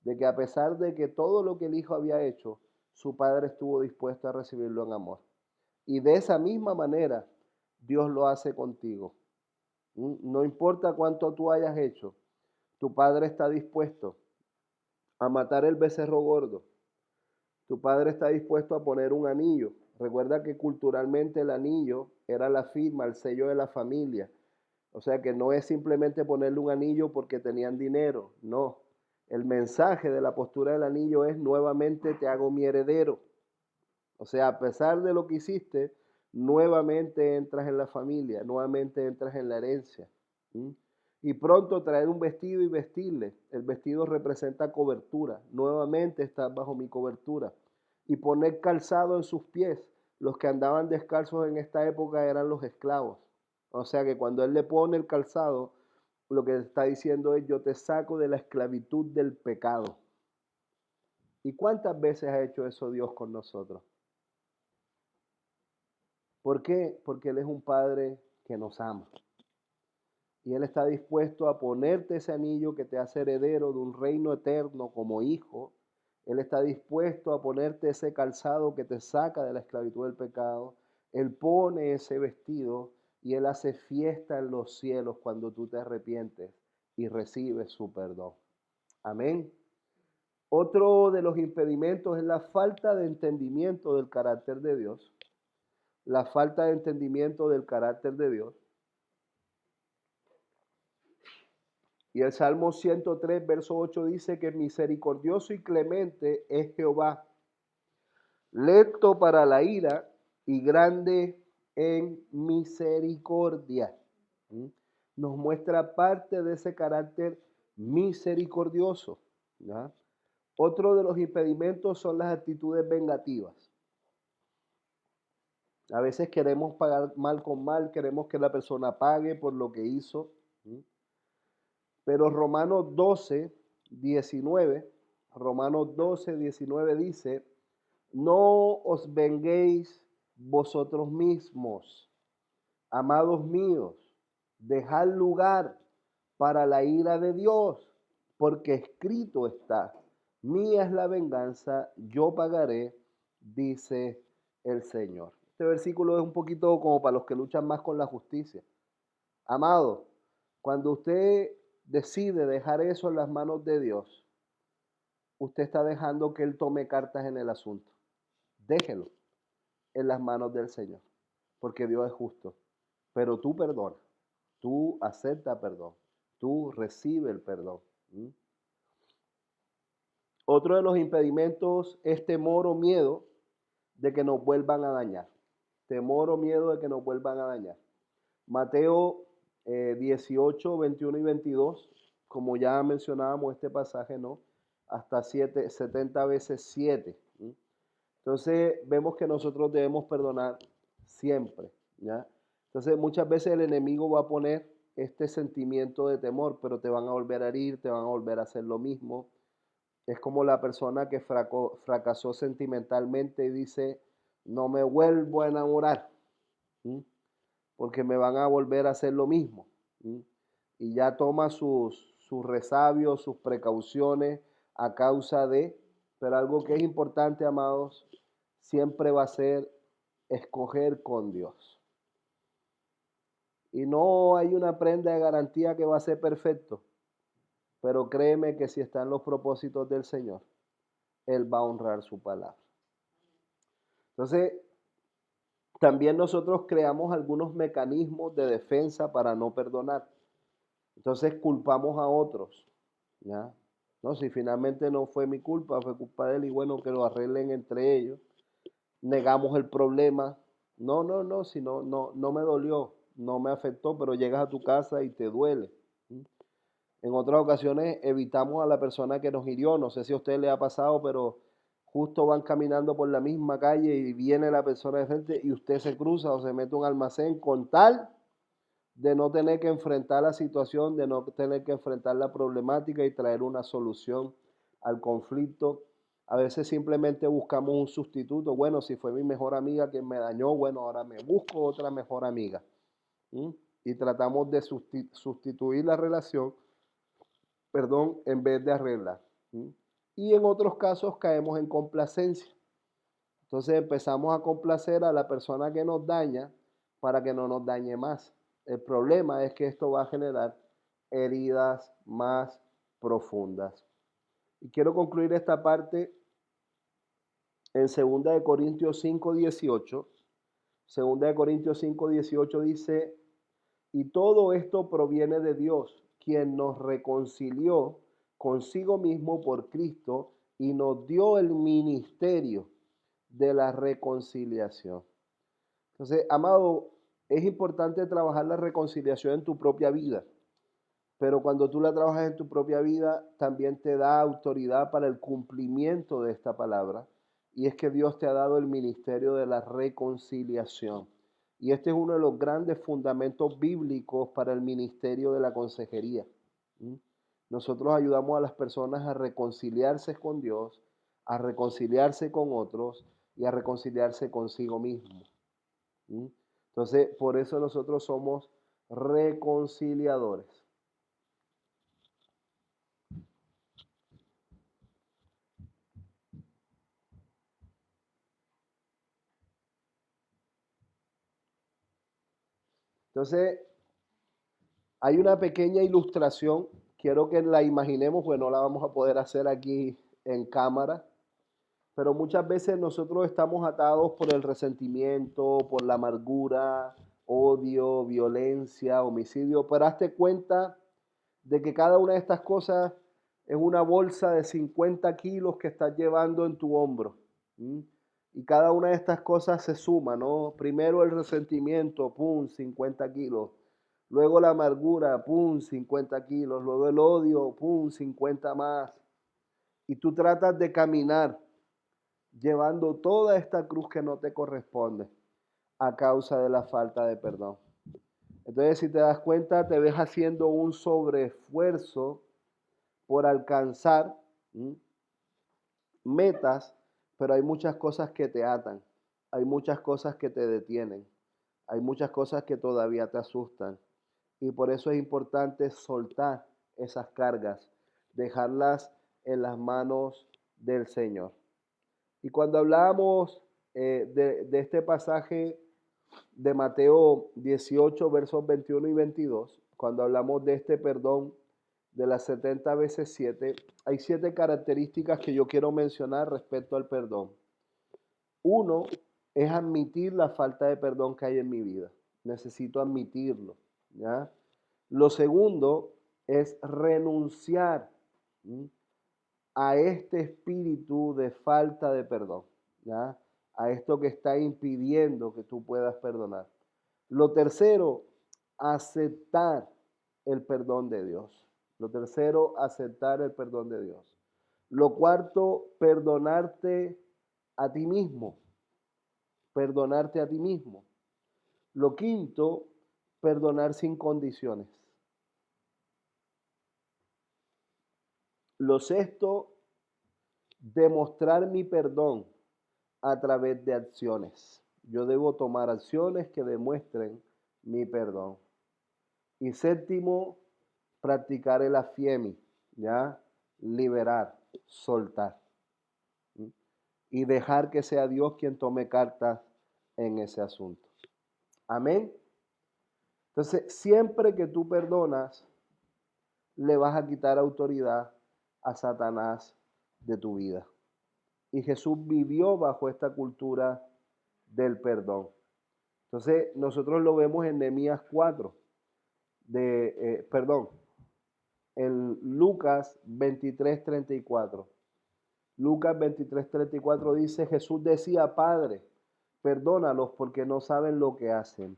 [SPEAKER 3] de que a pesar de que todo lo que el hijo había hecho, su padre estuvo dispuesto a recibirlo en amor. Y de esa misma manera, Dios lo hace contigo. No importa cuánto tú hayas hecho, tu padre está dispuesto a matar el becerro gordo. Tu padre está dispuesto a poner un anillo. Recuerda que culturalmente el anillo era la firma, el sello de la familia. O sea que no es simplemente ponerle un anillo porque tenían dinero. No. El mensaje de la postura del anillo es nuevamente te hago mi heredero. O sea, a pesar de lo que hiciste, nuevamente entras en la familia, nuevamente entras en la herencia. ¿Mm? Y pronto traer un vestido y vestirle. El vestido representa cobertura. Nuevamente estás bajo mi cobertura. Y poner calzado en sus pies. Los que andaban descalzos en esta época eran los esclavos. O sea que cuando él le pone el calzado, lo que está diciendo es: yo te saco de la esclavitud del pecado. ¿Y cuántas veces ha hecho eso Dios con nosotros? ¿Por qué? Porque Él es un Padre que nos ama. Y Él está dispuesto a ponerte ese anillo que te hace heredero de un reino eterno como hijo. Él está dispuesto a ponerte ese calzado que te saca de la esclavitud del pecado. Él pone ese vestido y Él hace fiesta en los cielos cuando tú te arrepientes y recibes su perdón. Amén. Otro de los impedimentos es la falta de entendimiento del carácter de Dios. La falta de entendimiento del carácter de Dios. Y el Salmo 103, verso 8 dice que misericordioso y clemente es Jehová, lento para la ira y grande en misericordia. Nos muestra parte de ese carácter misericordioso. ¿Ya? Otro de los impedimentos son las actitudes vengativas. A veces queremos pagar mal con mal, queremos que la persona pague por lo que hizo. Pero Romanos 12, 19 dice: no os venguéis vosotros mismos, amados míos, dejad lugar para la ira de Dios, porque escrito está: mía es la venganza, yo pagaré, dice el Señor. Este versículo es un poquito como para los que luchan más con la justicia. Amado, cuando usted decide dejar eso en las manos de Dios, usted está dejando que Él tome cartas en el asunto. Déjelo en las manos del Señor, porque Dios es justo. Pero tú perdona, tú acepta perdón, tú recibe el perdón. Otro de los impedimentos es temor o miedo de que nos vuelvan a dañar. Temor o miedo de que nos vuelvan a dañar. Mateo 18, 21 y 22, como ya mencionábamos este pasaje, ¿no? Hasta 70 veces 7. Entonces vemos que nosotros debemos perdonar siempre, ¿ya? Entonces muchas veces el enemigo va a poner este sentimiento de temor, pero te van a volver a herir, te van a volver a hacer lo mismo. Es como la persona que fracasó sentimentalmente y dice: no me vuelvo a enamorar, porque me van a volver a hacer lo mismo. Y ya toma sus resabios, sus precauciones a causa de... Pero algo que es importante, amados, siempre va a ser escoger con Dios. Y no hay una prenda de garantía que va a ser perfecto, pero créeme que si está en los propósitos del Señor, Él va a honrar su palabra. Entonces, también nosotros creamos algunos mecanismos de defensa para no perdonar. Entonces culpamos a otros, ¿ya? No, si finalmente no fue mi culpa, fue culpa de él, y bueno, que lo arreglen entre ellos. Negamos el problema. No, si no me dolió, no me afectó, pero llegas a tu casa y te duele. En otras ocasiones evitamos a la persona que nos hirió. No sé si a usted le ha pasado, pero justo van caminando por la misma calle y viene la persona de frente y usted se cruza o se mete a un almacén con tal de no tener que enfrentar la situación, de no tener que enfrentar la problemática y traer una solución al conflicto. A veces simplemente buscamos un sustituto. Bueno, si fue mi mejor amiga quien me dañó, bueno, ahora me busco otra mejor amiga. Y tratamos de sustituir la relación, en vez de arreglar. Y en otros casos caemos en complacencia. Entonces empezamos a complacer a la persona que nos daña para que no nos dañe más. El problema es que esto va a generar heridas más profundas. Y quiero concluir esta parte en 2 Corintios 5:18. 2 Corintios 5:18 dice: y todo esto proviene de Dios, quien nos reconcilió consigo mismo por Cristo y nos dio el ministerio de la reconciliación. Entonces, amado, es importante trabajar la reconciliación en tu propia vida. pero cuando tú la trabajas en tu propia vida, también te da autoridad para el cumplimiento de esta palabra. Y es que Dios te ha dado el ministerio de la reconciliación. Y este es uno de los grandes fundamentos bíblicos para el ministerio de la consejería. ¿Mm? Nosotros ayudamos a las personas a reconciliarse con Dios, a reconciliarse con otros y a reconciliarse consigo mismo. ¿Mm? Entonces, por eso nosotros somos reconciliadores. Entonces, hay una pequeña ilustración, quiero que la imaginemos, pues no la vamos a poder hacer aquí en cámara, pero muchas veces nosotros estamos atados por el resentimiento, por la amargura, odio, violencia, homicidio, pero hazte cuenta de que cada una de estas cosas es una bolsa de 50 kilos que estás llevando en tu hombro. ¿Sí? Y cada una de estas cosas se suma, ¿no? Primero el resentimiento, pum, 50 kilos. Luego la amargura, pum, 50 kilos. Luego el odio, pum, 50 más. Y tú tratas de caminar llevando toda esta cruz que no te corresponde a causa de la falta de perdón. Entonces, si te das cuenta, te ves haciendo un sobreesfuerzo por alcanzar metas, pero hay muchas cosas que te atan, hay muchas cosas que te detienen, hay muchas cosas que todavía te asustan. Y por eso es importante soltar esas cargas, dejarlas en las manos del Señor. Y cuando hablamos de este pasaje de Mateo 18, versos 21 y 22, cuando hablamos de este perdón de las 70 veces 7, hay 7 características que yo quiero mencionar respecto al perdón. Uno es admitir la falta de perdón que hay en mi vida. Necesito admitirlo, ¿ya? Lo segundo es renunciar, ¿sí?, a este espíritu de falta de perdón, ¿ya? A esto que está impidiendo que tú puedas perdonar. Lo tercero, aceptar el perdón de Dios. Lo tercero, aceptar el perdón de Dios. Lo cuarto, perdonarte a ti mismo. Perdonarte a ti mismo. Lo quinto, perdonar sin condiciones. Lo sexto, demostrar mi perdón a través de acciones. Yo debo tomar acciones que demuestren mi perdón. Y séptimo, practicar el afiemi, ¿ya? Liberar, soltar. ¿Sí? Y dejar que sea Dios quien tome cartas en ese asunto. Amén. Entonces, siempre que tú perdonas, le vas a quitar autoridad a Satanás de tu vida. Y Jesús vivió bajo esta cultura del perdón. Entonces, nosotros lo vemos en Nehemías 4, en Lucas 23:34. Lucas 23:34 dice, Jesús decía, Padre, perdónalos porque no saben lo que hacen.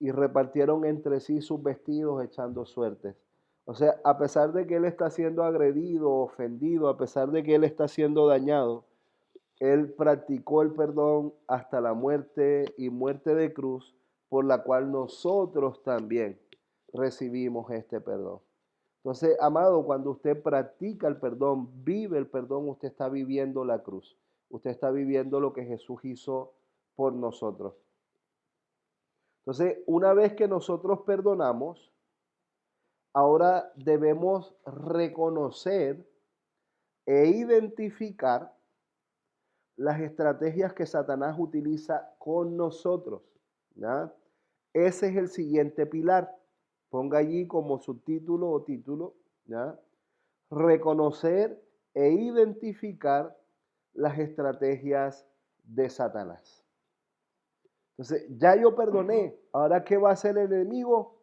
[SPEAKER 3] Y repartieron entre sí sus vestidos echando suertes. O sea, a pesar de que él está siendo agredido, ofendido, a pesar de que él está siendo dañado, él practicó el perdón hasta la muerte y muerte de cruz, por la cual nosotros también recibimos este perdón. Entonces, amado, cuando usted practica el perdón, vive el perdón, usted está viviendo la cruz. Usted está viviendo lo que Jesús hizo por nosotros. Entonces, una vez que nosotros perdonamos, ahora debemos reconocer e identificar las estrategias que Satanás utiliza con nosotros, ¿ya? Ese es el siguiente pilar. Ponga allí como subtítulo o título, ¿ya? Reconocer e identificar las estrategias de Satanás. Entonces, ya yo perdoné. Ahora, ¿qué va a hacer el enemigo?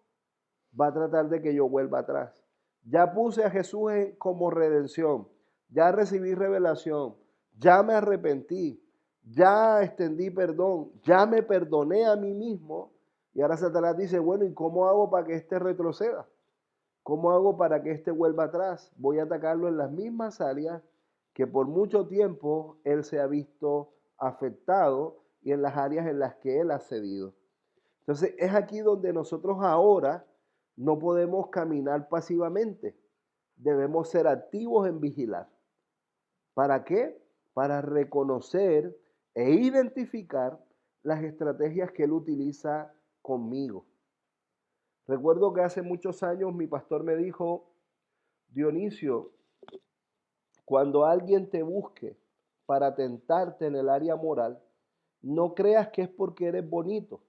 [SPEAKER 3] Va a tratar de que yo vuelva atrás. Ya puse a Jesús como redención. Ya recibí revelación. Ya me arrepentí. Ya extendí perdón. Ya me perdoné a mí mismo. Y ahora Satanás dice, bueno, ¿y cómo hago para que éste retroceda? ¿Cómo hago para que éste vuelva atrás? Voy a atacarlo en las mismas áreas que por mucho tiempo él se ha visto afectado y en las áreas en las que él ha cedido. Entonces es aquí donde nosotros ahora no podemos caminar pasivamente. Debemos ser activos en vigilar. ¿Para qué? Para reconocer e identificar las estrategias que él utiliza conmigo. Recuerdo que hace muchos años mi pastor me dijo, Dionisio, cuando alguien te busque para tentarte en el área moral, no creas que es porque eres bonito.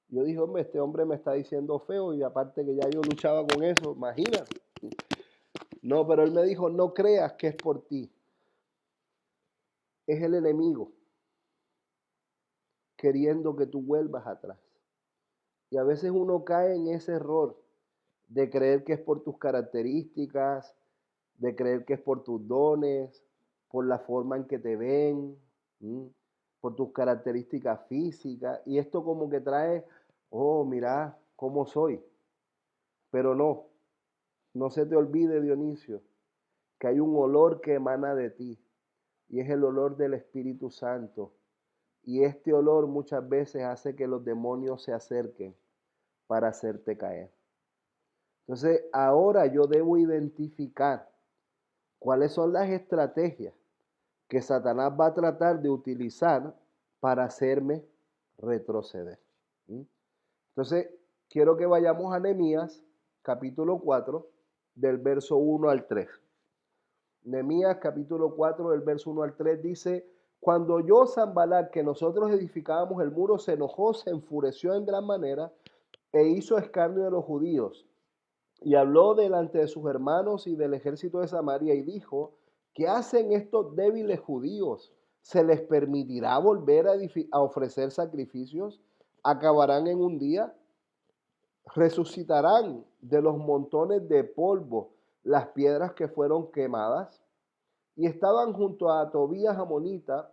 [SPEAKER 3] Yo dije, hombre, este hombre me está diciendo feo y aparte que ya yo luchaba con eso, imagínate. No, pero él me dijo, no creas que es por ti. Es el enemigo queriendo que tú vuelvas atrás. Y a veces uno cae en ese error de creer que es por tus características, de creer que es por tus dones, por la forma en que te ven, por tus características físicas. Y esto como que trae, oh, mira cómo soy. Pero no, no se te olvide, Dionisio, que hay un olor que emana de ti y es el olor del Espíritu Santo. Y este olor muchas veces hace que los demonios se acerquen para hacerte caer. Entonces, ahora yo debo identificar cuáles son las estrategias que Satanás va a tratar de utilizar para hacerme retroceder. Entonces, quiero que vayamos a Nehemías, capítulo 4, del verso 1 al 3. Nehemías, capítulo 4, del verso 1 al 3 dice, cuando oyó Sanbalat que nosotros edificábamos el muro, se enojó, se enfureció en gran manera e hizo escarnio de los judíos. Y habló delante de sus hermanos y del ejército de Samaria y dijo, ¿qué hacen estos débiles judíos? ¿Se les permitirá volver a ofrecer sacrificios? ¿Acabarán en un día? ¿Resucitarán de los montones de polvo las piedras que fueron quemadas? Y estaban junto a Tobías Amonita,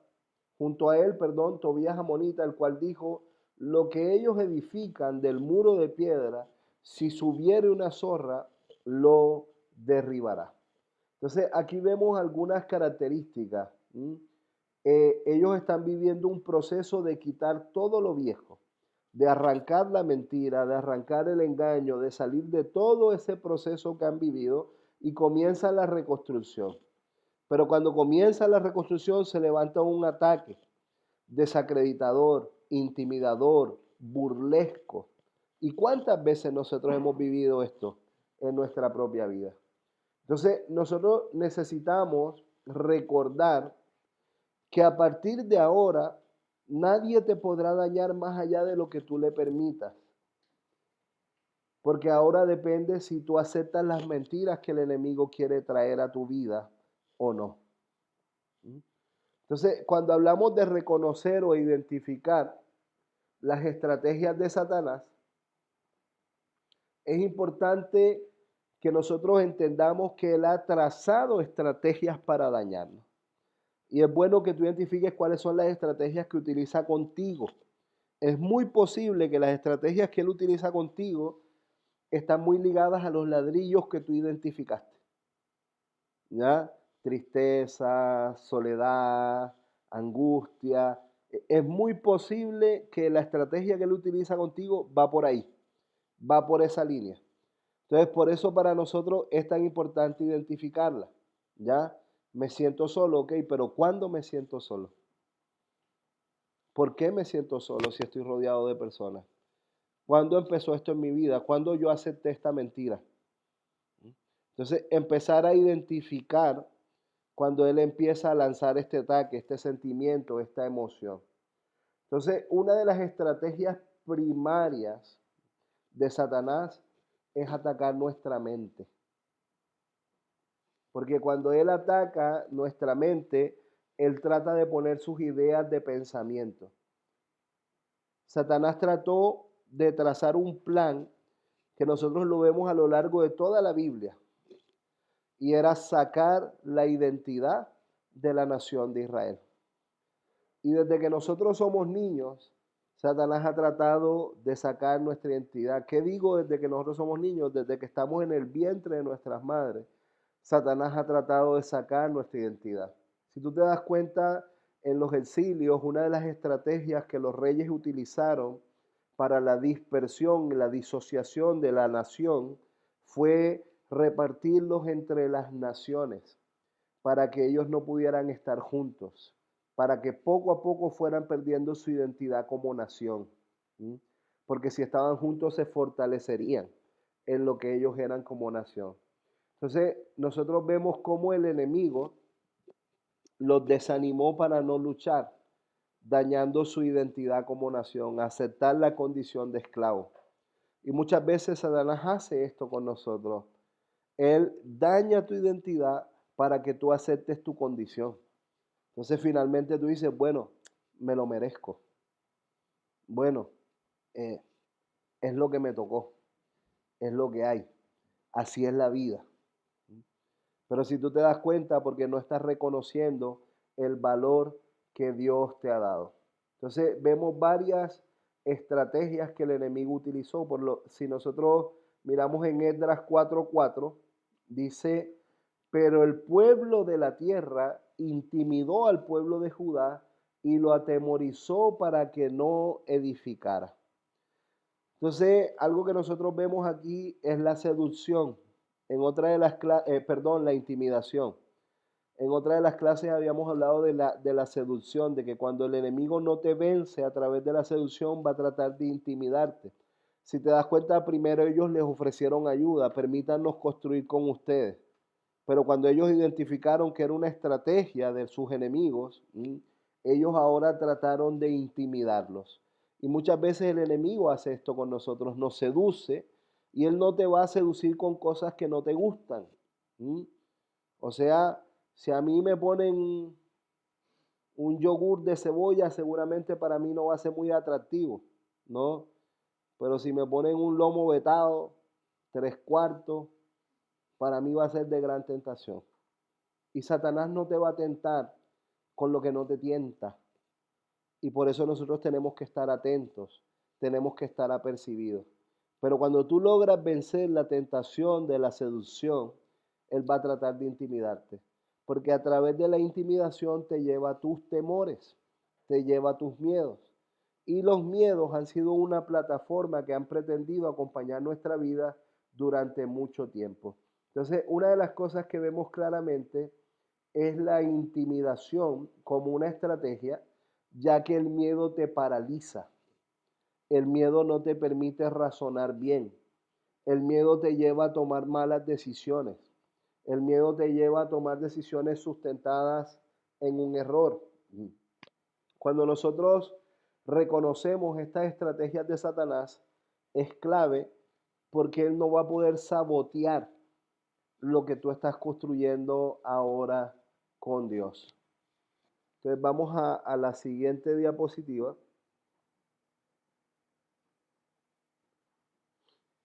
[SPEAKER 3] Tobías Amonita, el cual dijo, lo que ellos edifican del muro de piedra, si subiere una zorra, lo derribará. Entonces aquí vemos algunas características. Ellos están viviendo un proceso de quitar todo lo viejo, de arrancar la mentira, de arrancar el engaño, de salir de todo ese proceso que han vivido y comienza la reconstrucción. Pero cuando comienza la reconstrucción se levanta un ataque desacreditador, intimidador, burlesco. ¿Y cuántas veces nosotros hemos vivido esto en nuestra propia vida? Entonces, nosotros necesitamos recordar que a partir de ahora nadie te podrá dañar más allá de lo que tú le permitas. Porque ahora depende si tú aceptas las mentiras que el enemigo quiere traer a tu vida o no. Entonces, cuando hablamos de reconocer o identificar las estrategias de Satanás, es importante que nosotros entendamos que él ha trazado estrategias para dañarnos. Y es bueno que tú identifiques cuáles son las estrategias que utiliza contigo. Es muy posible que las estrategias que él utiliza contigo están muy ligadas a los ladrillos que tú identificaste. ¿Ya? Tristeza, soledad, angustia. Es muy posible que la estrategia que él utiliza contigo va por ahí, va por esa línea. Entonces, por eso para nosotros es tan importante identificarla. ¿Ya? Me siento solo, ok, pero ¿cuándo me siento solo? ¿Por qué me siento solo si estoy rodeado de personas? ¿Cuándo empezó esto en mi vida? ¿Cuándo yo acepté esta mentira? Entonces, empezar a identificar cuando él empieza a lanzar este ataque, este sentimiento, esta emoción. Entonces, una de las estrategias primarias de Satanás es atacar nuestra mente. Porque cuando él ataca nuestra mente, él trata de poner sus ideas de pensamiento. Satanás trató de trazar un plan que nosotros lo vemos a lo largo de toda la Biblia. Y era sacar la identidad de la nación de Israel. Y desde que nosotros somos niños, Satanás ha tratado de sacar nuestra identidad. ¿Qué digo desde que nosotros somos niños? Desde que estamos en el vientre de nuestras madres, Satanás ha tratado de sacar nuestra identidad. Si tú te das cuenta, en los exilios, una de las estrategias que los reyes utilizaron para la dispersión y la disociación de la nación fue repartirlos entre las naciones para que ellos no pudieran estar juntos, para que poco a poco fueran perdiendo su identidad como nación. ¿Sí? Porque si estaban juntos se fortalecerían en lo que ellos eran como nación. Entonces, nosotros vemos cómo el enemigo los desanimó para no luchar, dañando su identidad como nación, aceptar la condición de esclavo. Y muchas veces Satanás hace esto con nosotros. Él daña tu identidad para que tú aceptes tu condición. Entonces finalmente tú dices, bueno, me lo merezco. Bueno, eh, es lo que me tocó, es lo que hay. Así es la vida. Pero si tú te das cuenta, porque no estás reconociendo el valor que Dios te ha dado. Entonces vemos varias estrategias que el enemigo utilizó. Si nosotros miramos en Esdras 4:4, dice, pero el pueblo de la tierra intimidó al pueblo de Judá y lo atemorizó para que no edificara. Entonces, algo que nosotros vemos aquí es la seducción. En otra de las la intimidación. En otra de las clases habíamos hablado de la seducción, de que cuando el enemigo no te vence a través de la seducción va a tratar de intimidarte. Si te das cuenta, primero ellos les ofrecieron ayuda, permítanos construir con ustedes. Pero cuando ellos identificaron que era una estrategia de sus enemigos, ellos ahora trataron de intimidarlos. Y muchas veces el enemigo hace esto con nosotros, nos seduce y él no te va a seducir con cosas que no te gustan. O sea, si a mí me ponen un yogur de cebolla, seguramente para mí no va a ser muy atractivo, ¿no? Pero si me ponen un lomo vetado, 3/4, para mí va a ser de gran tentación. Y Satanás no te va a tentar con lo que no te tienta. Y por eso nosotros tenemos que estar atentos, tenemos que estar apercibidos. Pero cuando tú logras vencer la tentación de la seducción, Él va a tratar de intimidarte. Porque a través de la intimidación te lleva a tus temores, te lleva a tus miedos. Y los miedos han sido una plataforma que han pretendido acompañar nuestra vida durante mucho tiempo. Entonces, una de las cosas que vemos claramente es la intimidación como una estrategia, ya que el miedo te paraliza. El miedo no te permite razonar bien. El miedo te lleva a tomar malas decisiones. El miedo te lleva a tomar decisiones sustentadas en un error. Cuando nosotros reconocemos estas estrategias de Satanás, es clave porque él no va a poder sabotear lo que tú estás construyendo ahora con Dios. Entonces vamos a la siguiente diapositiva.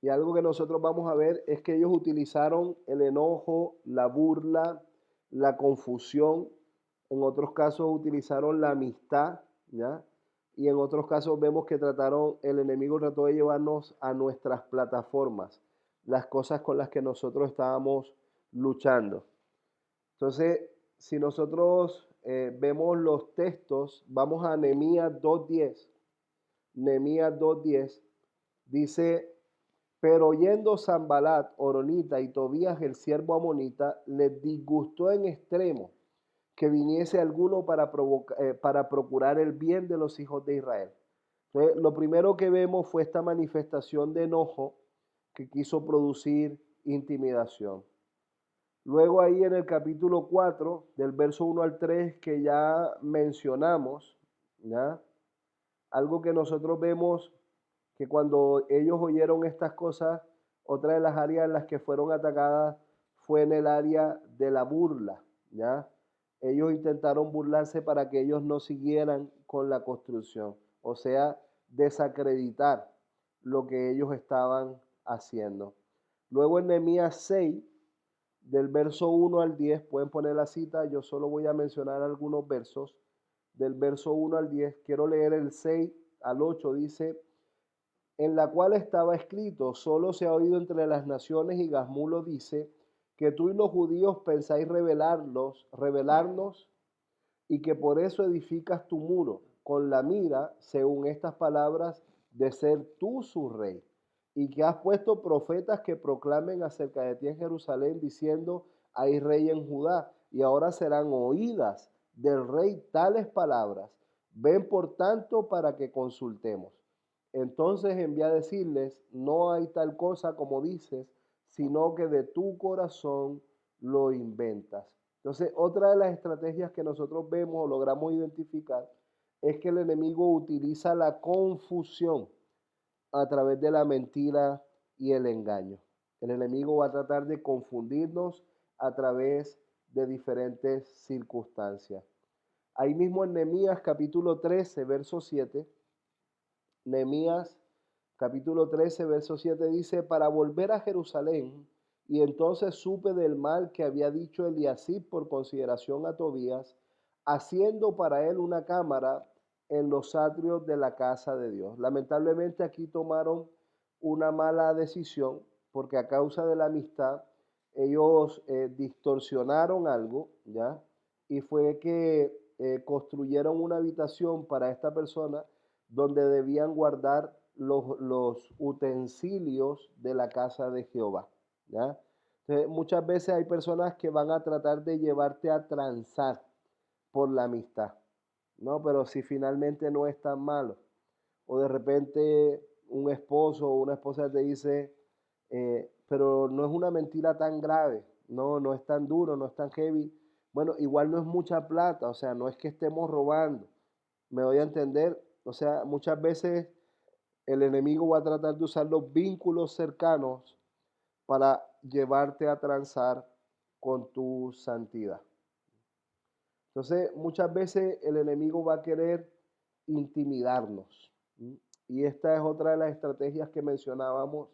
[SPEAKER 3] Y algo que nosotros vamos a ver es que ellos utilizaron el enojo, la burla, la confusión. En otros casos utilizaron la amistad, ¿ya? Y en otros casos vemos que el enemigo trató de llevarnos a nuestras plataformas, las cosas con las que nosotros estábamos luchando. Entonces, si nosotros vemos los textos, vamos a Nehemías 2:10. Nehemías 2:10 dice, pero oyendo Sanbalat, Horonita y Tobías el siervo amonita, les disgustó en extremo que viniese alguno para procurar el bien de los hijos de Israel. Entonces, lo primero que vemos fue esta manifestación de enojo que quiso producir intimidación. Luego ahí en el capítulo 4, del verso 1 al 3 que ya mencionamos, ¿ya? Algo que nosotros vemos que cuando ellos oyeron estas cosas, otra de las áreas en las que fueron atacadas fue en el área de la burla, ¿ya? Ellos intentaron burlarse para que ellos no siguieran con la construcción, o sea, desacreditar lo que ellos estaban haciendo. Luego en Nehemías 6, del verso 1 al 10, pueden poner la cita, yo solo voy a mencionar algunos versos, del verso 1 al 10, quiero leer el 6 al 8 dice, en la cual estaba escrito, solo se ha oído entre las naciones y Gazmulo dice, que tú y los judíos pensáis rebelarnos y que por eso edificas tu muro, con la mira, según estas palabras, de ser tú su rey, y que has puesto profetas que proclamen acerca de ti en Jerusalén, diciendo, hay rey en Judá, y ahora serán oídas del rey tales palabras. Ven por tanto para que consultemos. Entonces envía a decirles, no hay tal cosa como dices, sino que de tu corazón lo inventas. Entonces, otra de las estrategias que nosotros vemos o logramos identificar es que el enemigo utiliza la confusión a través de la mentira y el engaño. El enemigo va a tratar de confundirnos a través de diferentes circunstancias. Ahí mismo en Nehemías capítulo 13, verso 7, Nehemías capítulo 13, verso 7 dice, para volver a Jerusalén, y entonces supe del mal que había dicho Eliasib por consideración a Tobías, haciendo para él una cámara en los atrios de la casa de Dios. Lamentablemente aquí tomaron una mala decisión, porque a causa de la amistad, ellos distorsionaron algo, ¿ya? Y fue que construyeron una habitación para esta persona donde debían guardar los utensilios de la casa de Jehová, ¿ya? Entonces, muchas veces hay personas que van a tratar de llevarte a transar por la amistad, ¿no? Pero si finalmente no es tan malo, o de repente un esposo o una esposa te dice, pero no es una mentira tan grave, no es tan duro, no es tan heavy. Bueno, igual no es mucha plata, o sea, no es que estemos robando, me doy a entender, o sea, muchas veces el enemigo va a tratar de usar los vínculos cercanos para llevarte a transar con tu santidad. Entonces, muchas veces el enemigo va a querer intimidarnos. ¿Sí? Y esta es otra de las estrategias que mencionábamos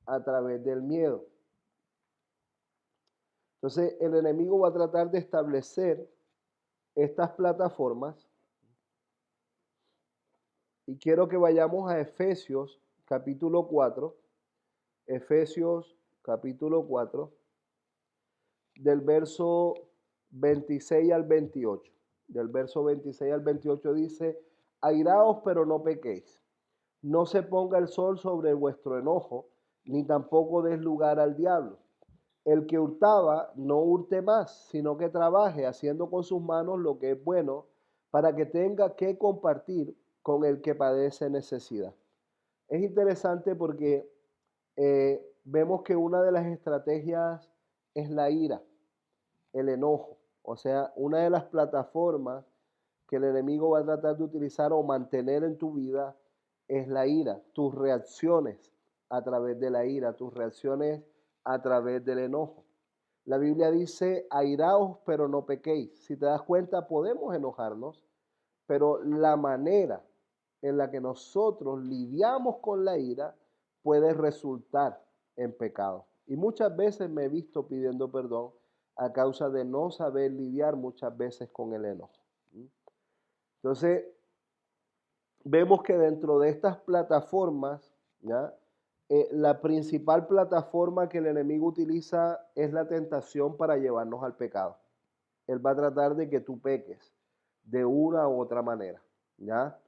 [SPEAKER 3] a través del miedo. Entonces, el enemigo va a tratar de establecer estas plataformas. Y quiero que vayamos a Efesios capítulo 4. Efesios capítulo 4, del verso 26 al 28. Del verso 26 al 28 dice, airaos pero no pequéis. No se ponga el sol sobre vuestro enojo, ni tampoco des lugar al diablo. El que hurtaba, no hurte más, sino que trabaje haciendo con sus manos lo que es bueno, para que tenga que compartir con el que padece necesidad. Es interesante porque vemos que una de las estrategias es la ira, el enojo. O sea, una de las plataformas que el enemigo va a tratar de utilizar o mantener en tu vida es la ira, tus reacciones a través de la ira, tus reacciones a través del enojo. La Biblia dice, airaos pero no pequéis. Si te das cuenta, podemos enojarnos, pero la manera en la que nosotros lidiamos con la ira puede resultar en pecado. Y muchas veces me he visto pidiendo perdón a causa de no saber lidiar muchas veces con el enojo. Entonces, vemos que dentro de estas plataformas, ¿ya? La principal plataforma que el enemigo utiliza es la tentación para llevarnos al pecado. Él va a tratar de que tú peques de una u otra manera, ¿ya?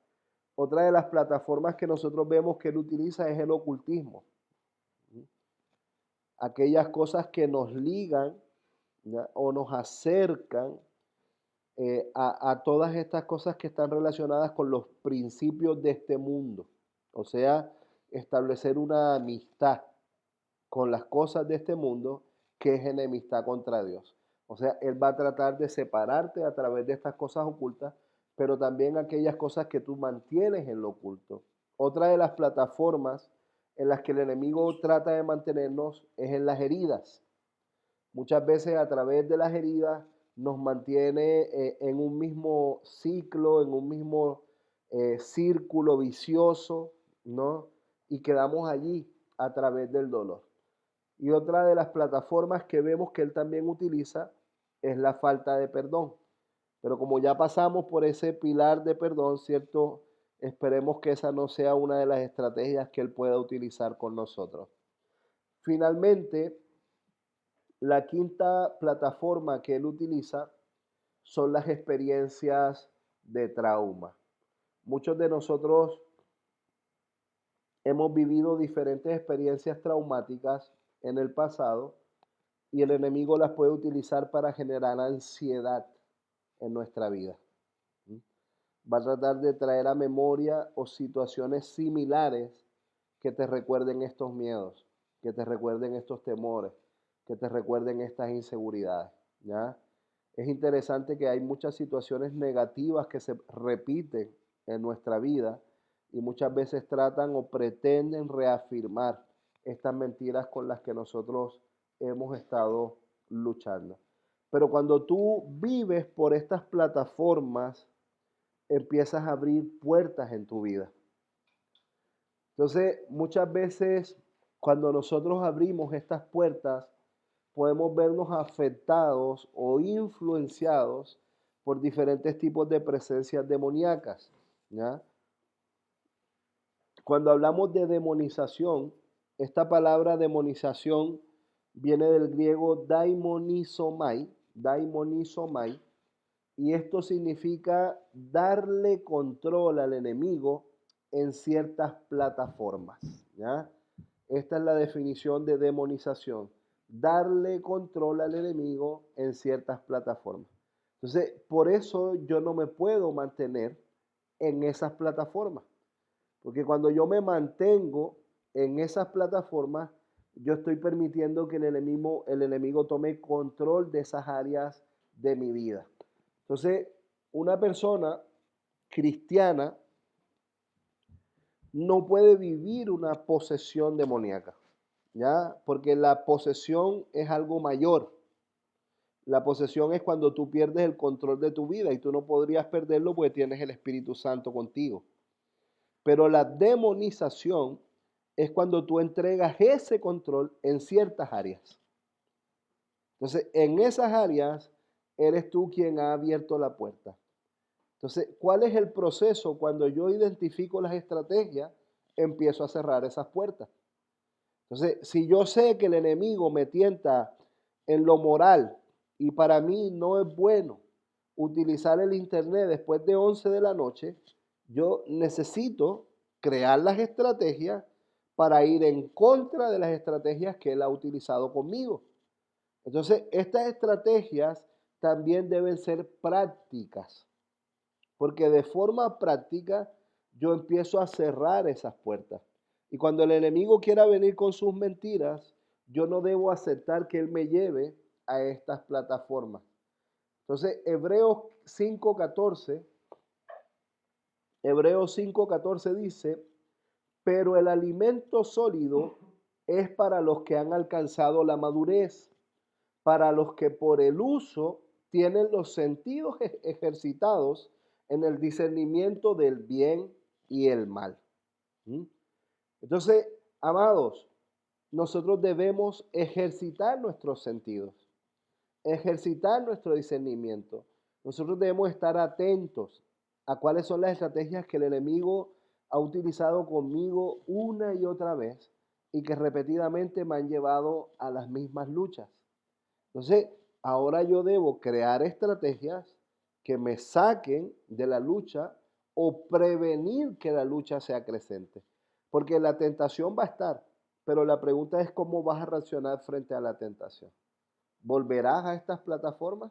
[SPEAKER 3] Otra de las plataformas que nosotros vemos que él utiliza es el ocultismo. Aquellas cosas que nos ligan, ¿ya? O nos acercan a todas estas cosas que están relacionadas con los principios de este mundo. O sea, establecer una amistad con las cosas de este mundo que es enemistad contra Dios. O sea, Él va a tratar de separarte a través de estas cosas ocultas, pero también aquellas cosas que tú mantienes en lo oculto. Otra de las plataformas en las que el enemigo trata de mantenernos es en las heridas. Muchas veces a través de las heridas nos mantiene en un mismo ciclo, en un mismo círculo vicioso, ¿no? Y quedamos allí a través del dolor. Y otra de las plataformas que vemos que él también utiliza es la falta de perdón. Pero como ya pasamos por ese pilar de perdón, ¿cierto? esperemos que esa no sea una de las estrategias que Él pueda utilizar con nosotros. Finalmente, la quinta plataforma que Él utiliza son las experiencias de trauma. Muchos de nosotros hemos vivido diferentes experiencias traumáticas en el pasado y el enemigo las puede utilizar para generar ansiedad en nuestra vida. Va a tratar de traer a memoria o situaciones similares que te recuerden estos miedos, que te recuerden estos temores, que te recuerden estas inseguridades, ¿ya? Es interesante que hay muchas situaciones negativas que se repiten en nuestra vida y muchas veces tratan o pretenden reafirmar estas mentiras con las que nosotros hemos estado luchando. Pero cuando tú vives por estas plataformas, empiezas a abrir puertas en tu vida. Entonces, muchas veces cuando nosotros abrimos estas puertas, podemos vernos afectados o influenciados por diferentes tipos de presencias demoníacas, ¿ya? Cuando hablamos de demonización, esta palabra demonización viene del griego daimonizomai, y esto significa darle control al enemigo en ciertas plataformas, ¿ya? Esta es la definición de demonización, darle control al enemigo en ciertas plataformas. Entonces, por eso yo no me puedo mantener en esas plataformas, porque cuando yo me mantengo en esas plataformas, yo estoy permitiendo que el enemigo tome control de esas áreas de mi vida. Entonces, una persona cristiana no puede vivir una posesión demoníaca, ¿ya? Porque la posesión es algo mayor. La posesión es cuando tú pierdes el control de tu vida y tú no podrías perderlo porque tienes el Espíritu Santo contigo. Pero la demonización es cuando tú entregas ese control en ciertas áreas. Entonces, en esas áreas eres tú quien ha abierto la puerta. Entonces, ¿cuál es el proceso? Cuando yo identifico las estrategias, empiezo a cerrar esas puertas. Entonces, si yo sé que el enemigo me tienta en lo moral y para mí no es bueno utilizar el internet después de 11 de la noche, yo necesito crear las estrategias para ir en contra de las estrategias que él ha utilizado conmigo. Entonces, estas estrategias también deben ser prácticas, porque de forma práctica yo empiezo a cerrar esas puertas. Y cuando el enemigo quiera venir con sus mentiras, yo no debo aceptar que él me lleve a estas plataformas. Entonces, Hebreos 5:14 dice, pero el alimento sólido es para los que han alcanzado la madurez, para los que por el uso tienen los sentidos ejercitados en el discernimiento del bien y el mal. Entonces, amados, nosotros debemos ejercitar nuestros sentidos, ejercitar nuestro discernimiento. Nosotros debemos estar atentos a cuáles son las estrategias que el enemigo ha utilizado conmigo una y otra vez y que repetidamente me han llevado a las mismas luchas. Entonces, ahora yo debo crear estrategias que me saquen de la lucha o prevenir que la lucha sea creciente. Porque la tentación va a estar, pero la pregunta es cómo vas a reaccionar frente a la tentación. ¿Volverás a estas plataformas?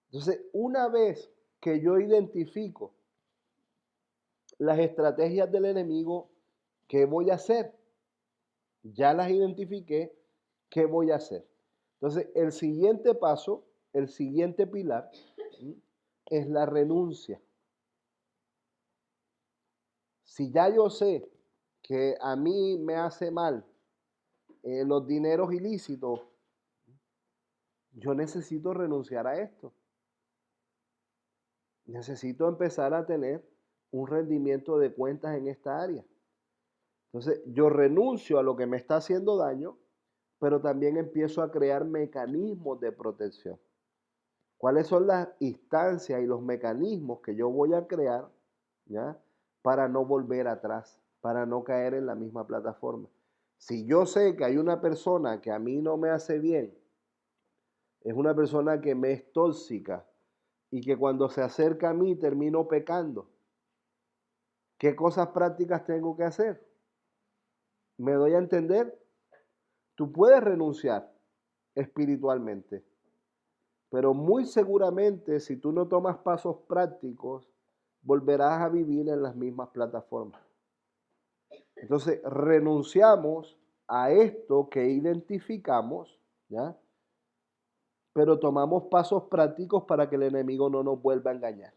[SPEAKER 3] Entonces, una vez que yo identifico las estrategias del enemigo, ¿qué voy a hacer? Ya las identifiqué, ¿qué voy a hacer? Entonces, el siguiente paso, el siguiente pilar, es la renuncia. Si ya yo sé que a mí me hace mal los dineros ilícitos, yo necesito renunciar a esto. Necesito empezar a tener un rendimiento de cuentas en esta área. Entonces, yo renuncio a lo que me está haciendo daño, pero también empiezo a crear mecanismos de protección. ¿Cuáles son las instancias y los mecanismos que yo voy a crear, ¿ya? para no volver atrás, para no caer en la misma plataforma. Si yo sé que hay una persona que a mí no me hace bien, es una persona que me es tóxica y que cuando se acerca a mí termino pecando, ¿qué cosas prácticas tengo que hacer? ¿Me doy a entender? Tú puedes renunciar espiritualmente, pero muy seguramente si tú no tomas pasos prácticos, volverás a vivir en las mismas plataformas. Entonces, renunciamos a esto que identificamos, ¿ya? Pero tomamos pasos prácticos para que el enemigo no nos vuelva a engañar,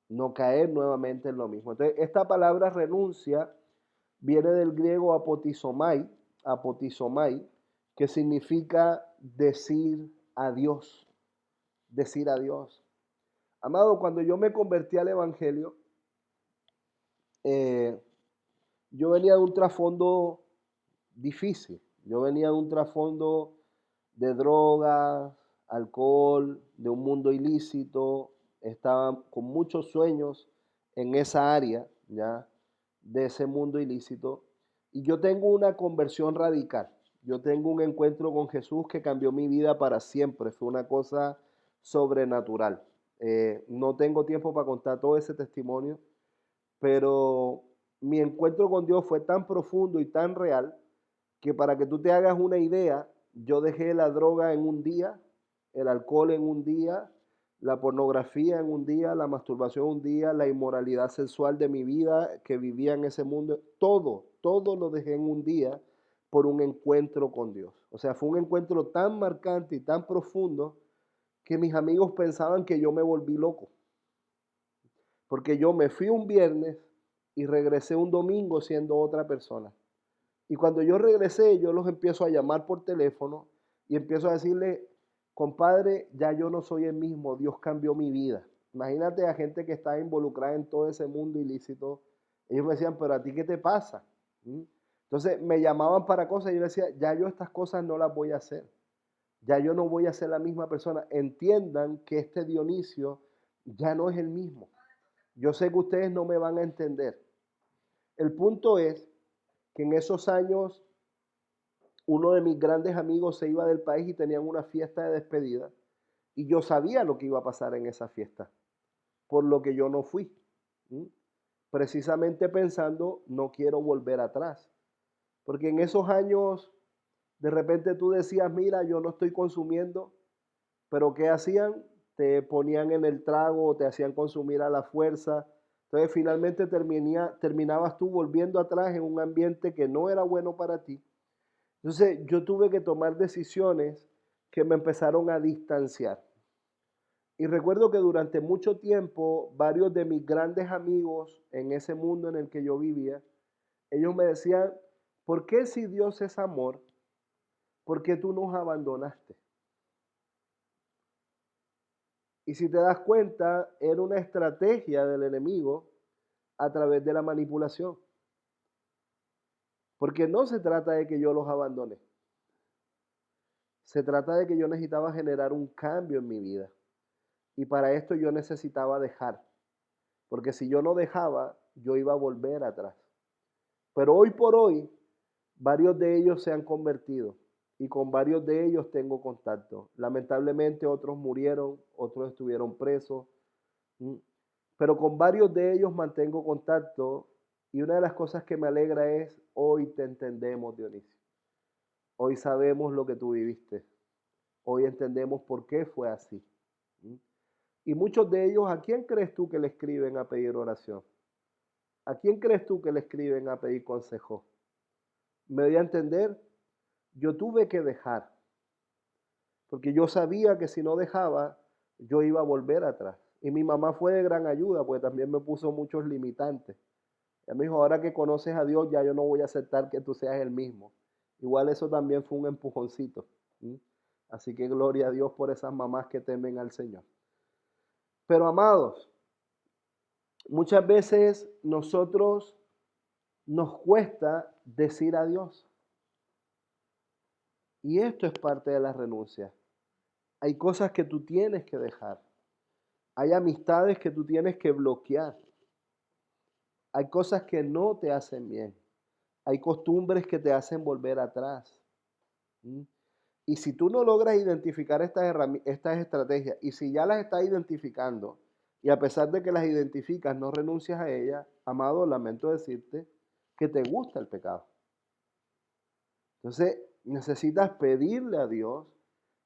[SPEAKER 3] no caer nuevamente en lo mismo. Entonces, esta palabra renuncia viene del griego apotizomai, que significa decir adiós, decir adiós. Amado, cuando yo me convertí al Evangelio, eh, yo venía de un trasfondo difícil. Yo venía de un trasfondo de drogas, alcohol, de un mundo ilícito. Estaba con muchos sueños en esa área, ya, de ese mundo ilícito. Y yo tengo una conversión radical. Yo tengo un encuentro con Jesús que cambió mi vida para siempre. Fue una cosa sobrenatural. No tengo tiempo para contar todo ese testimonio, pero mi encuentro con Dios fue tan profundo y tan real que para que tú te hagas una idea, yo dejé la droga en un día, el alcohol en un día, la pornografía en un día, la masturbación en un día, la inmoralidad sexual de mi vida que vivía en ese mundo, todo lo dejé en un día por un encuentro con Dios. O sea, fue un encuentro tan marcante y tan profundo que mis amigos pensaban que yo me volví loco. Porque yo me fui un viernes y regresé un domingo siendo otra persona. Y cuando yo regresé, yo los empiezo a llamar por teléfono y empiezo a decirle, compadre, ya yo no soy el mismo, Dios cambió mi vida. Imagínate a gente que está involucrada en todo ese mundo ilícito. Ellos me decían, pero a ti, ¿qué te pasa? ¿Mm? Entonces me llamaban para cosas y yo decía, ya yo estas cosas no las voy a hacer. Ya yo no voy a ser la misma persona. Entiendan que este Dionisio ya no es el mismo. Yo sé que ustedes no me van a entender. El punto es que en esos años uno de mis grandes amigos se iba del país y tenían una fiesta de despedida y yo sabía lo que iba a pasar en esa fiesta, por lo que yo no fui. ¿Mm? Precisamente pensando, no quiero volver atrás, porque en esos años de repente tú decías, mira, yo no estoy consumiendo, pero ¿qué hacían? Te ponían en el trago o te hacían consumir a la fuerza. Entonces finalmente terminabas tú volviendo atrás en un ambiente que no era bueno para ti. Entonces yo tuve que tomar decisiones que me empezaron a distanciar. Y recuerdo que durante mucho tiempo varios de mis grandes amigos en ese mundo en el que yo vivía, ellos me decían, ¿por qué si Dios es amor, por qué tú nos abandonaste? Y si te das cuenta, era una estrategia del enemigo a través de la manipulación. Porque no se trata de que yo los abandone. Se trata de que yo necesitaba generar un cambio en mi vida. Y para esto yo necesitaba dejar. Porque si yo no dejaba, yo iba a volver atrás. Pero hoy por hoy, varios de ellos se han convertido. Y con varios de ellos tengo contacto. Lamentablemente otros murieron, otros estuvieron presos. Pero con varios de ellos mantengo contacto y una de las cosas que me alegra es, hoy te entendemos, Dionisio. Hoy sabemos lo que tú viviste. Hoy entendemos por qué fue así. Y muchos de ellos, ¿a quién crees tú que le escriben a pedir oración? ¿A quién crees tú que le escriben a pedir consejo? Me doy a entender, yo tuve que dejar, porque yo sabía que si no dejaba, yo iba a volver atrás. Y mi mamá fue de gran ayuda, porque también me puso muchos limitantes. Ella me dijo, ahora que conoces a Dios, ya yo no voy a aceptar que tú seas el mismo. Igual eso también fue un empujoncito. Así que gloria a Dios por esas mamás que temen al Señor. Pero amados, muchas veces nosotros nos cuesta decir adiós. Y esto es parte de la renuncia. Hay cosas que tú tienes que dejar. Hay amistades que tú tienes que bloquear. Hay cosas que no te hacen bien. Hay costumbres que te hacen volver atrás. ¿Mm? Y si tú no logras identificar estas estrategias, y si ya las estás identificando, y a pesar de que las identificas, no renuncias a ellas, amado, lamento decirte que te gusta el pecado. Entonces, necesitas pedirle a Dios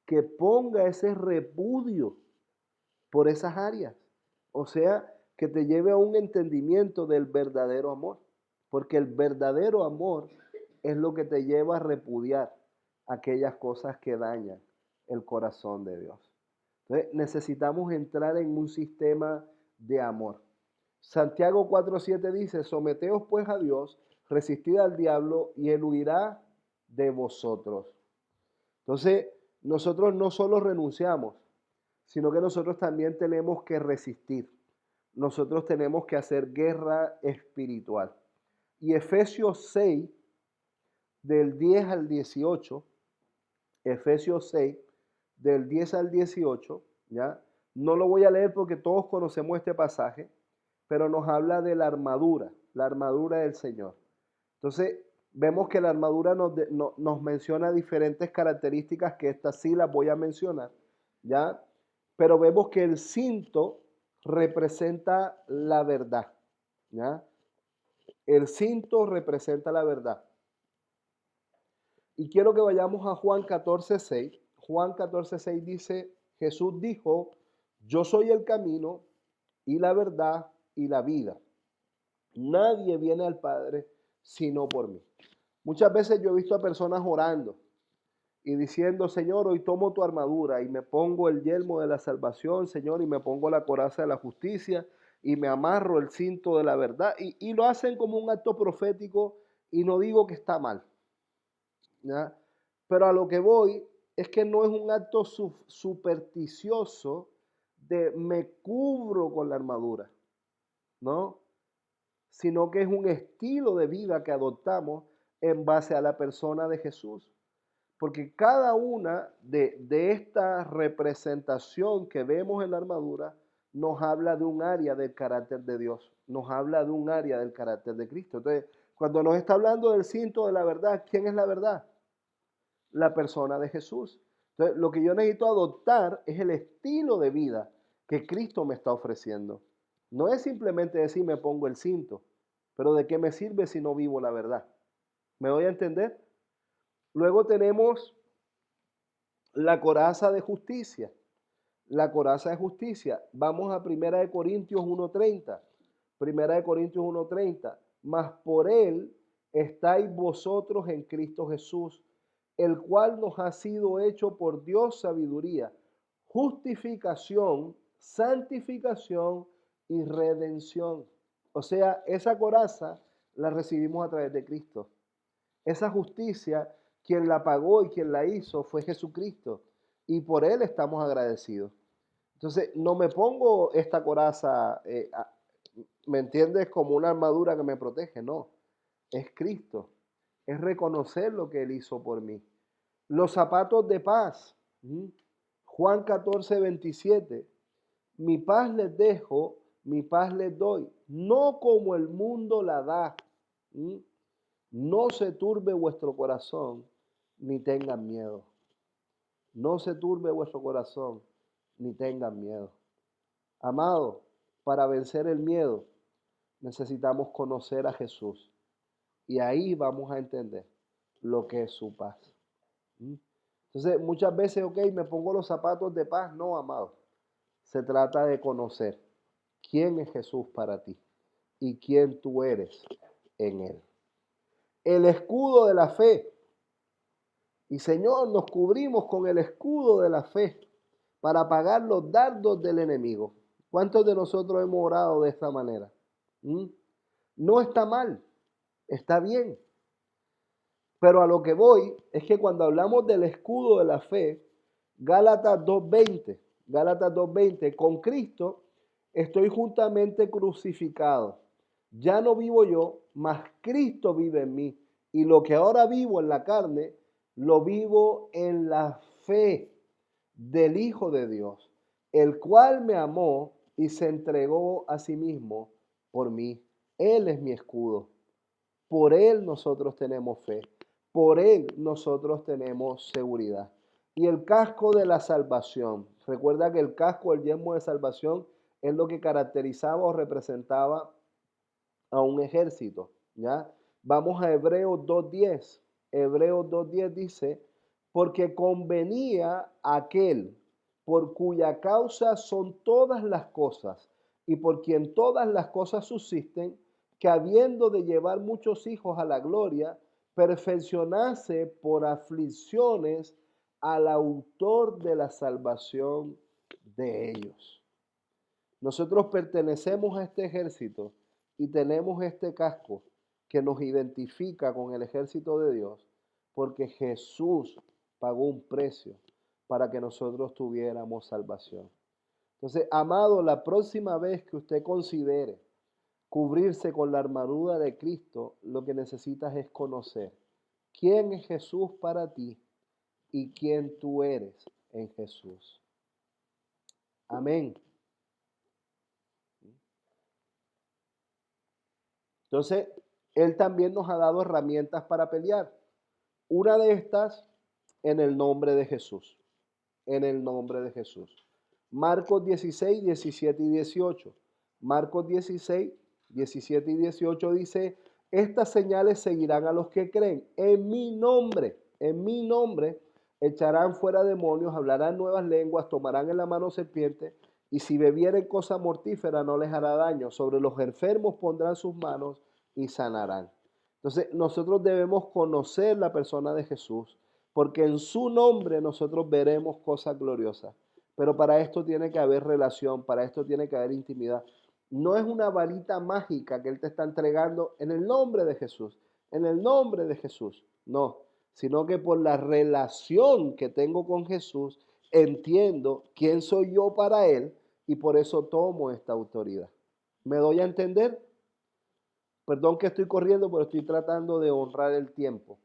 [SPEAKER 3] que ponga ese repudio por esas áreas. O sea, que te lleve a un entendimiento del verdadero amor. Porque el verdadero amor es lo que te lleva a repudiar aquellas cosas que dañan el corazón de Dios. Entonces, necesitamos entrar en un sistema de amor. Santiago 4:7 dice, someteos pues a Dios, resistid al diablo y él huirá de vosotros. Entonces, nosotros no solo renunciamos, sino que nosotros también tenemos que resistir. Nosotros tenemos que hacer guerra espiritual. Y Efesios 6, del 10 al 18, Efesios 6, del 10 al 18, ¿ya? No lo voy a leer porque todos conocemos este pasaje, pero nos habla de la armadura del Señor. Entonces, vemos que la armadura nos menciona diferentes características, que estas sí las voy a mencionar, ¿ya? Pero vemos que el cinto representa la verdad, ¿ya? El cinto representa la verdad. Y quiero que vayamos a Juan 14:6. Juan 14:6 dice, Jesús dijo, yo soy el camino y la verdad y la vida. Nadie viene al Padre sino por mí. Muchas veces yo he visto a personas orando y diciendo, Señor, hoy tomo tu armadura y me pongo el yelmo de la salvación, Señor, y me pongo la coraza de la justicia y me amarro el cinto de la verdad. Y lo hacen como un acto profético y no digo que está mal, ¿ya? Pero a lo que voy es que no es un acto supersticioso de me cubro con la armadura, ¿no? Sino que es un estilo de vida que adoptamos en base a la persona de Jesús. Porque cada una de esta representación que vemos en la armadura nos habla de un área del carácter de Dios, nos habla de un área del carácter de Cristo. Entonces, cuando nos está hablando del cinto de la verdad, ¿quién es la verdad? La persona de Jesús. Entonces, lo que yo necesito adoptar es el estilo de vida que Cristo me está ofreciendo. No es simplemente decir me pongo el cinto, pero ¿de qué me sirve si no vivo la verdad? ¿Me doy a entender? Luego tenemos la coraza de justicia. La coraza de justicia. Vamos a 1 Corintios 1:30. 1 Corintios 1:30. Mas por él estáis vosotros en Cristo Jesús, el cual nos ha sido hecho por Dios sabiduría, justificación, santificación y redención. O sea, esa coraza la recibimos a través de Cristo. Esa justicia, quien la pagó y quien la hizo fue Jesucristo. Y por él estamos agradecidos. Entonces, no me pongo esta coraza, ¿me entiendes? Como una armadura que me protege. No, es Cristo. Es reconocer lo que él hizo por mí. Los zapatos de paz. Juan 14:27. Mi paz les dejo, mi paz les doy. No como el mundo la da. No se turbe vuestro corazón, ni tengan miedo. No se turbe vuestro corazón, ni tengan miedo. Amado, para vencer el miedo, necesitamos conocer a Jesús. Y ahí vamos a entender lo que es su paz. Entonces, muchas veces, ok, me pongo los zapatos de paz. No, amado. Se trata de conocer quién es Jesús para ti y quién tú eres en él. El escudo de la fe. Y Señor, nos cubrimos con el escudo de la fe para apagar los dardos del enemigo. ¿Cuántos de nosotros hemos orado de esta manera? No está mal, está bien. Pero a lo que voy es que cuando hablamos del escudo de la fe, Gálatas 2:20, con Cristo estoy juntamente crucificado. Ya no vivo yo, mas Cristo vive en mí. Y lo que ahora vivo en la carne, lo vivo en la fe del Hijo de Dios, el cual me amó y se entregó a sí mismo por mí. Él es mi escudo. Por Él nosotros tenemos fe. Por Él nosotros tenemos seguridad. Y el casco de la salvación. Recuerda que el casco, el yelmo de salvación, es lo que caracterizaba o representaba a un ejército. ¿Ya? Vamos a Hebreos 2.10. Hebreos 2.10 dice, porque convenía aquel por cuya causa son todas las cosas y por quien todas las cosas subsisten, que habiendo de llevar muchos hijos a la gloria, perfeccionase por aflicciones al autor de la salvación de ellos. Nosotros pertenecemos a este ejército y tenemos este casco que nos identifica con el ejército de Dios, porque Jesús pagó un precio para que nosotros tuviéramos salvación. Entonces, amado, la próxima vez que usted considere cubrirse con la armadura de Cristo, lo que necesitas es conocer quién es Jesús para ti y quién tú eres en Jesús. Amén. Entonces, Él también nos ha dado herramientas para pelear. Una de estas, en el nombre de Jesús. En el nombre de Jesús. Marcos 16, 17 y 18. Marcos 16, 17 y 18 dice, estas señales seguirán a los que creen. En mi nombre, echarán fuera demonios, hablarán nuevas lenguas, tomarán en la mano serpientes, y si bebieren cosa mortífera no les hará daño. Sobre los enfermos pondrán sus manos y sanarán. Entonces, nosotros debemos conocer la persona de Jesús, porque en su nombre nosotros veremos cosas gloriosas. Pero para esto tiene que haber relación, para esto tiene que haber intimidad. No es una varita mágica que Él te está entregando en el nombre de Jesús, en el nombre de Jesús. No, sino que por la relación que tengo con Jesús, entiendo quién soy yo para Él y por eso tomo esta autoridad. ¿Me doy a entender? Perdón que estoy corriendo, pero estoy tratando de honrar el tiempo.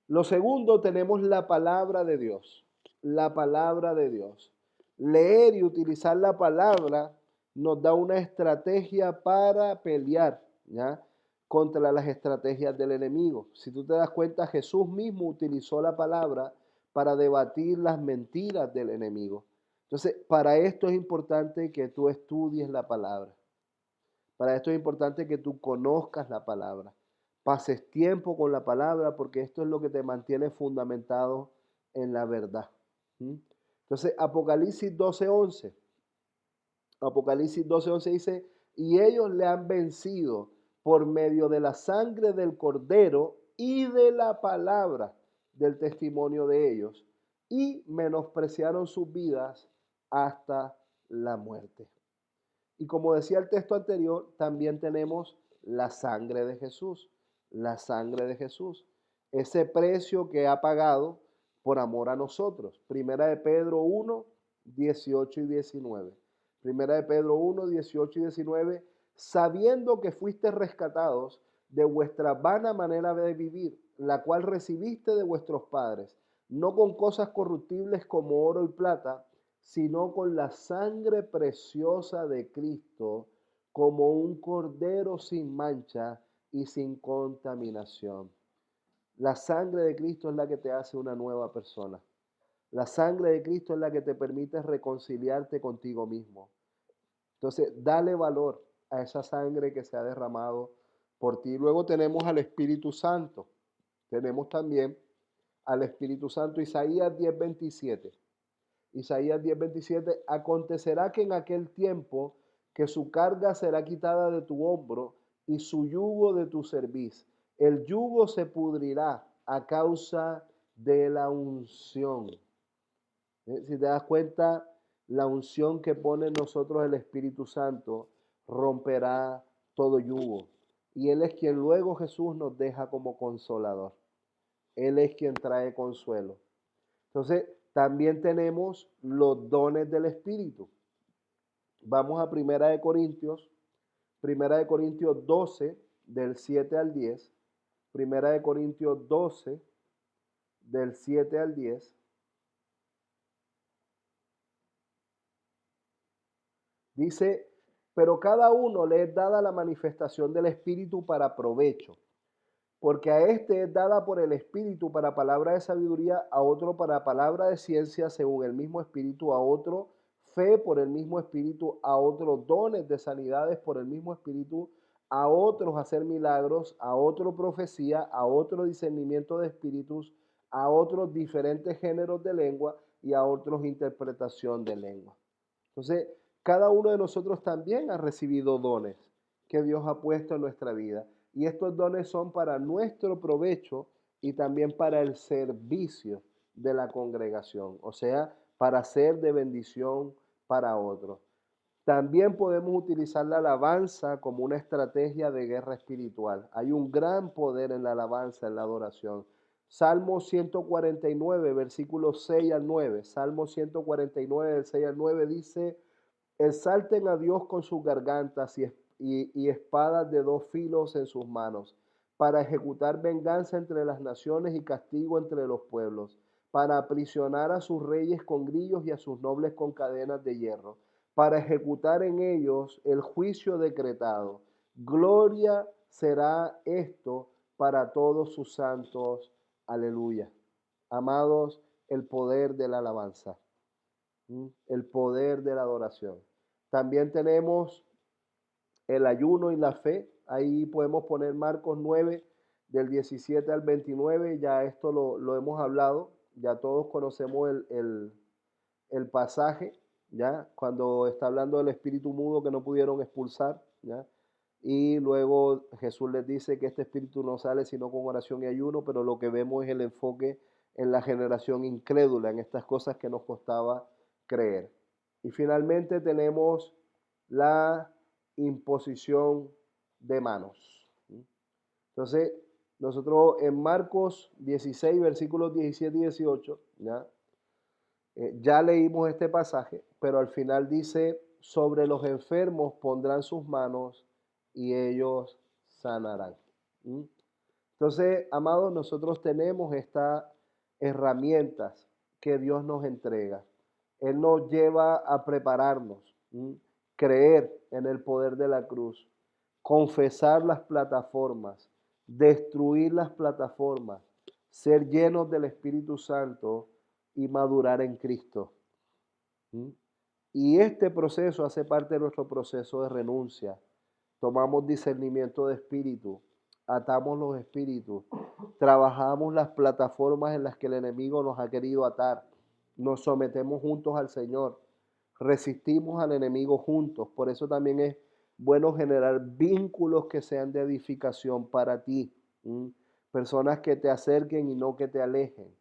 [SPEAKER 3] Lo segundo, tenemos la palabra de Dios. La palabra de Dios. Leer y utilizar la palabra nos da una estrategia para pelear, ¿ya? Contra las estrategias del enemigo. Si tú te das cuenta, Jesús mismo utilizó la palabra para debatir las mentiras del enemigo. Entonces, para esto es importante que tú estudies la palabra. Para esto es importante que tú conozcas la palabra, pases tiempo con la palabra, porque esto es lo que te mantiene fundamentado en la verdad. Entonces, Apocalipsis 12:11. Apocalipsis 12:11 dice, y ellos le han vencido por medio de la sangre del cordero y de la palabra del testimonio de ellos, y menospreciaron sus vidas hasta la muerte. Y como decía el texto anterior, también tenemos la sangre de Jesús, la sangre de Jesús, ese precio que ha pagado por amor a nosotros. Primera de Pedro 1, 18 y 19. Primera de Pedro 1, 18 y 19, sabiendo que fuiste rescatados de vuestra vana manera de vivir, la cual recibiste de vuestros padres, no con cosas corruptibles como oro y plata, sino con la sangre preciosa de Cristo, como un cordero sin mancha y sin contaminación. La sangre de Cristo es la que te hace una nueva persona. La sangre de Cristo es la que te permite reconciliarte contigo mismo. Entonces, dale valor a esa sangre que se ha derramado por ti. Luego tenemos al Espíritu Santo. Tenemos también al Espíritu Santo. Isaías 10:27. Isaías 10:27, acontecerá que en aquel tiempo que su carga será quitada de tu hombro y su yugo de tu cerviz. El yugo se pudrirá a causa de la unción. Si te das cuenta, la unción que pone en nosotros el Espíritu Santo romperá todo yugo. Y Él es quien luego Jesús nos deja como consolador. Él es quien trae consuelo. Entonces, también tenemos los dones del Espíritu. Vamos a Primera de Corintios 12, del 7 al 10. Primera de Corintios 12, del 7 al 10. Dice, pero cada uno le es dada la manifestación del Espíritu para provecho. Porque a este es dada por el Espíritu para palabra de sabiduría, a otro para palabra de ciencia según el mismo Espíritu, a otro fe por el mismo Espíritu, a otros dones de sanidades por el mismo Espíritu, a otros hacer milagros, a otro profecía, a otro discernimiento de espíritus, a otros diferentes géneros de lengua y a otros interpretación de lengua. Entonces, cada uno de nosotros también ha recibido dones que Dios ha puesto en nuestra vida. Y estos dones son para nuestro provecho y también para el servicio de la congregación, o sea, para ser de bendición para otros. También podemos utilizar la alabanza como una estrategia de guerra espiritual. Hay un gran poder en la alabanza, en la adoración. Salmo 149, versículos 6 al 9. Salmo 149, del 6 al 9 dice: exalten a Dios con sus gargantas y espadas de dos filos en sus manos, para ejecutar venganza entre las naciones y castigo entre los pueblos, para aprisionar a sus reyes con grillos y a sus nobles con cadenas de hierro, para ejecutar en ellos el juicio decretado. Gloria será esto para todos sus santos. Aleluya. Amados, el poder de la alabanza, el poder de la adoración. También tenemos el ayuno y la fe. Ahí podemos poner Marcos 9, del 17 al 29. Ya esto lo hemos hablado. Ya todos conocemos el pasaje, ¿ya? Cuando está hablando del espíritu mudo que no pudieron expulsar, ¿ya? Y luego Jesús les dice que este espíritu no sale sino con oración y ayuno, pero lo que vemos es el enfoque en la generación incrédula, en estas cosas que nos costaba creer. Y finalmente tenemos la imposición de manos. Entonces, nosotros en Marcos 16, versículos 17 y 18, ya leímos este pasaje, pero al final dice: sobre los enfermos pondrán sus manos y ellos sanarán. Entonces, amados, nosotros tenemos estas herramientas que Dios nos entrega. Él nos lleva a prepararnos, creer en el poder de la cruz, confesar las plataformas, destruir las plataformas, ser llenos del Espíritu Santo y madurar en Cristo. Y este proceso hace parte de nuestro proceso de renuncia. Tomamos discernimiento de espíritu, atamos los espíritus, trabajamos las plataformas en las que el enemigo nos ha querido atar, nos sometemos juntos al Señor, resistimos al enemigo juntos. Por eso también es bueno generar vínculos que sean de edificación para ti, personas que te acerquen y no que te alejen,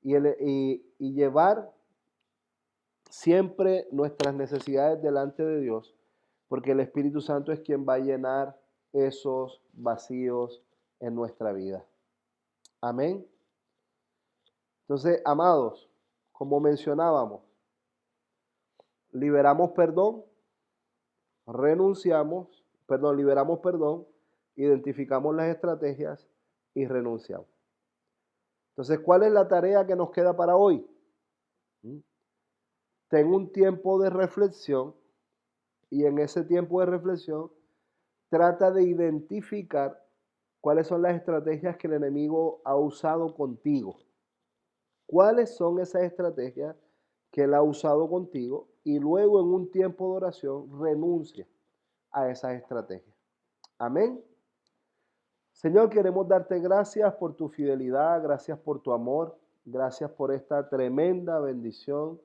[SPEAKER 3] y llevar siempre nuestras necesidades delante de Dios, porque el Espíritu Santo es quien va a llenar esos vacíos en nuestra vida. Amén. Entonces, amados, como mencionábamos, liberamos perdón, liberamos perdón, identificamos las estrategias y renunciamos. Entonces, ¿cuál es la tarea que nos queda para hoy? Ten un tiempo de reflexión, y en ese tiempo de reflexión trata de identificar cuáles son las estrategias que el enemigo ha usado contigo. ¿Cuáles son esas estrategias que él ha usado contigo? Y luego, en un tiempo de oración, renuncia a esas estrategias. Amén. Señor, queremos darte gracias por tu fidelidad, gracias por tu amor, gracias por esta tremenda bendición,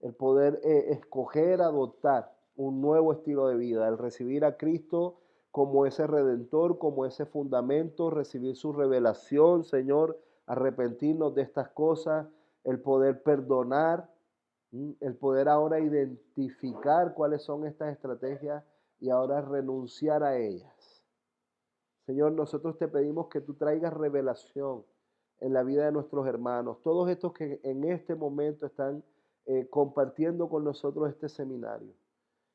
[SPEAKER 3] el poder escoger, adoptar un nuevo estilo de vida, el recibir a Cristo como ese redentor, como ese fundamento, recibir su revelación, Señor, arrepentirnos de estas cosas, el poder perdonar, el poder ahora identificar cuáles son estas estrategias y ahora renunciar a ellas. Señor, nosotros te pedimos que tú traigas revelación en la vida de nuestros hermanos, todos estos que en este momento están compartiendo con nosotros este seminario,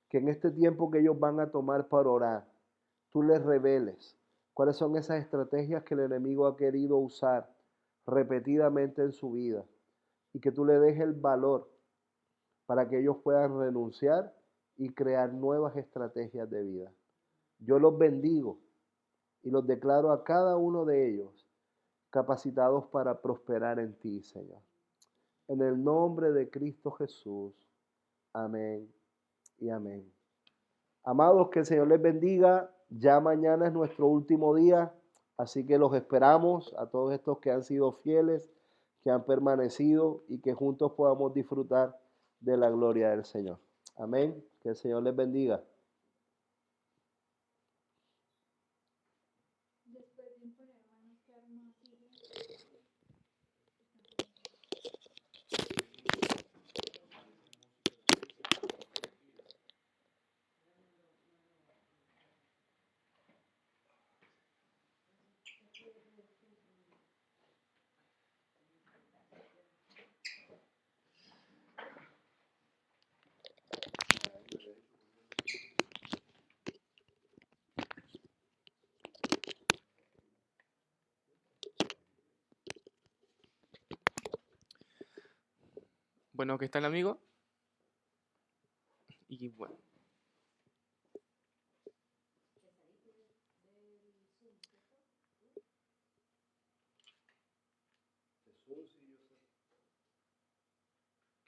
[SPEAKER 3] que en este tiempo que ellos van a tomar para orar, tú les reveles cuáles son esas estrategias que el enemigo ha querido usar repetidamente en su vida, y que tú le des el valor para que ellos puedan renunciar y crear nuevas estrategias de vida. Yo los bendigo y los declaro a cada uno de ellos capacitados para prosperar en ti, Señor. En el nombre de Cristo Jesús. Amén y amén. Amados, que el Señor les bendiga. Ya mañana es nuestro último día, así que los esperamos a todos estos que han sido fieles, que han permanecido y que juntos podamos disfrutar de la gloria del Señor. Amén. Que el Señor les bendiga.
[SPEAKER 2] Después de imponer, hermanos, que arma sigue.
[SPEAKER 1] Bueno, ¿qué tal, amigo? Y bueno,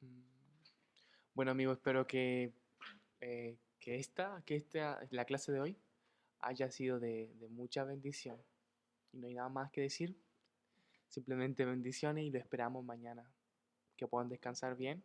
[SPEAKER 1] mm, bueno, amigo, espero que la clase de hoy haya sido de mucha bendición. Y no hay nada más que decir. Simplemente bendiciones y lo esperamos mañana. Que puedan descansar bien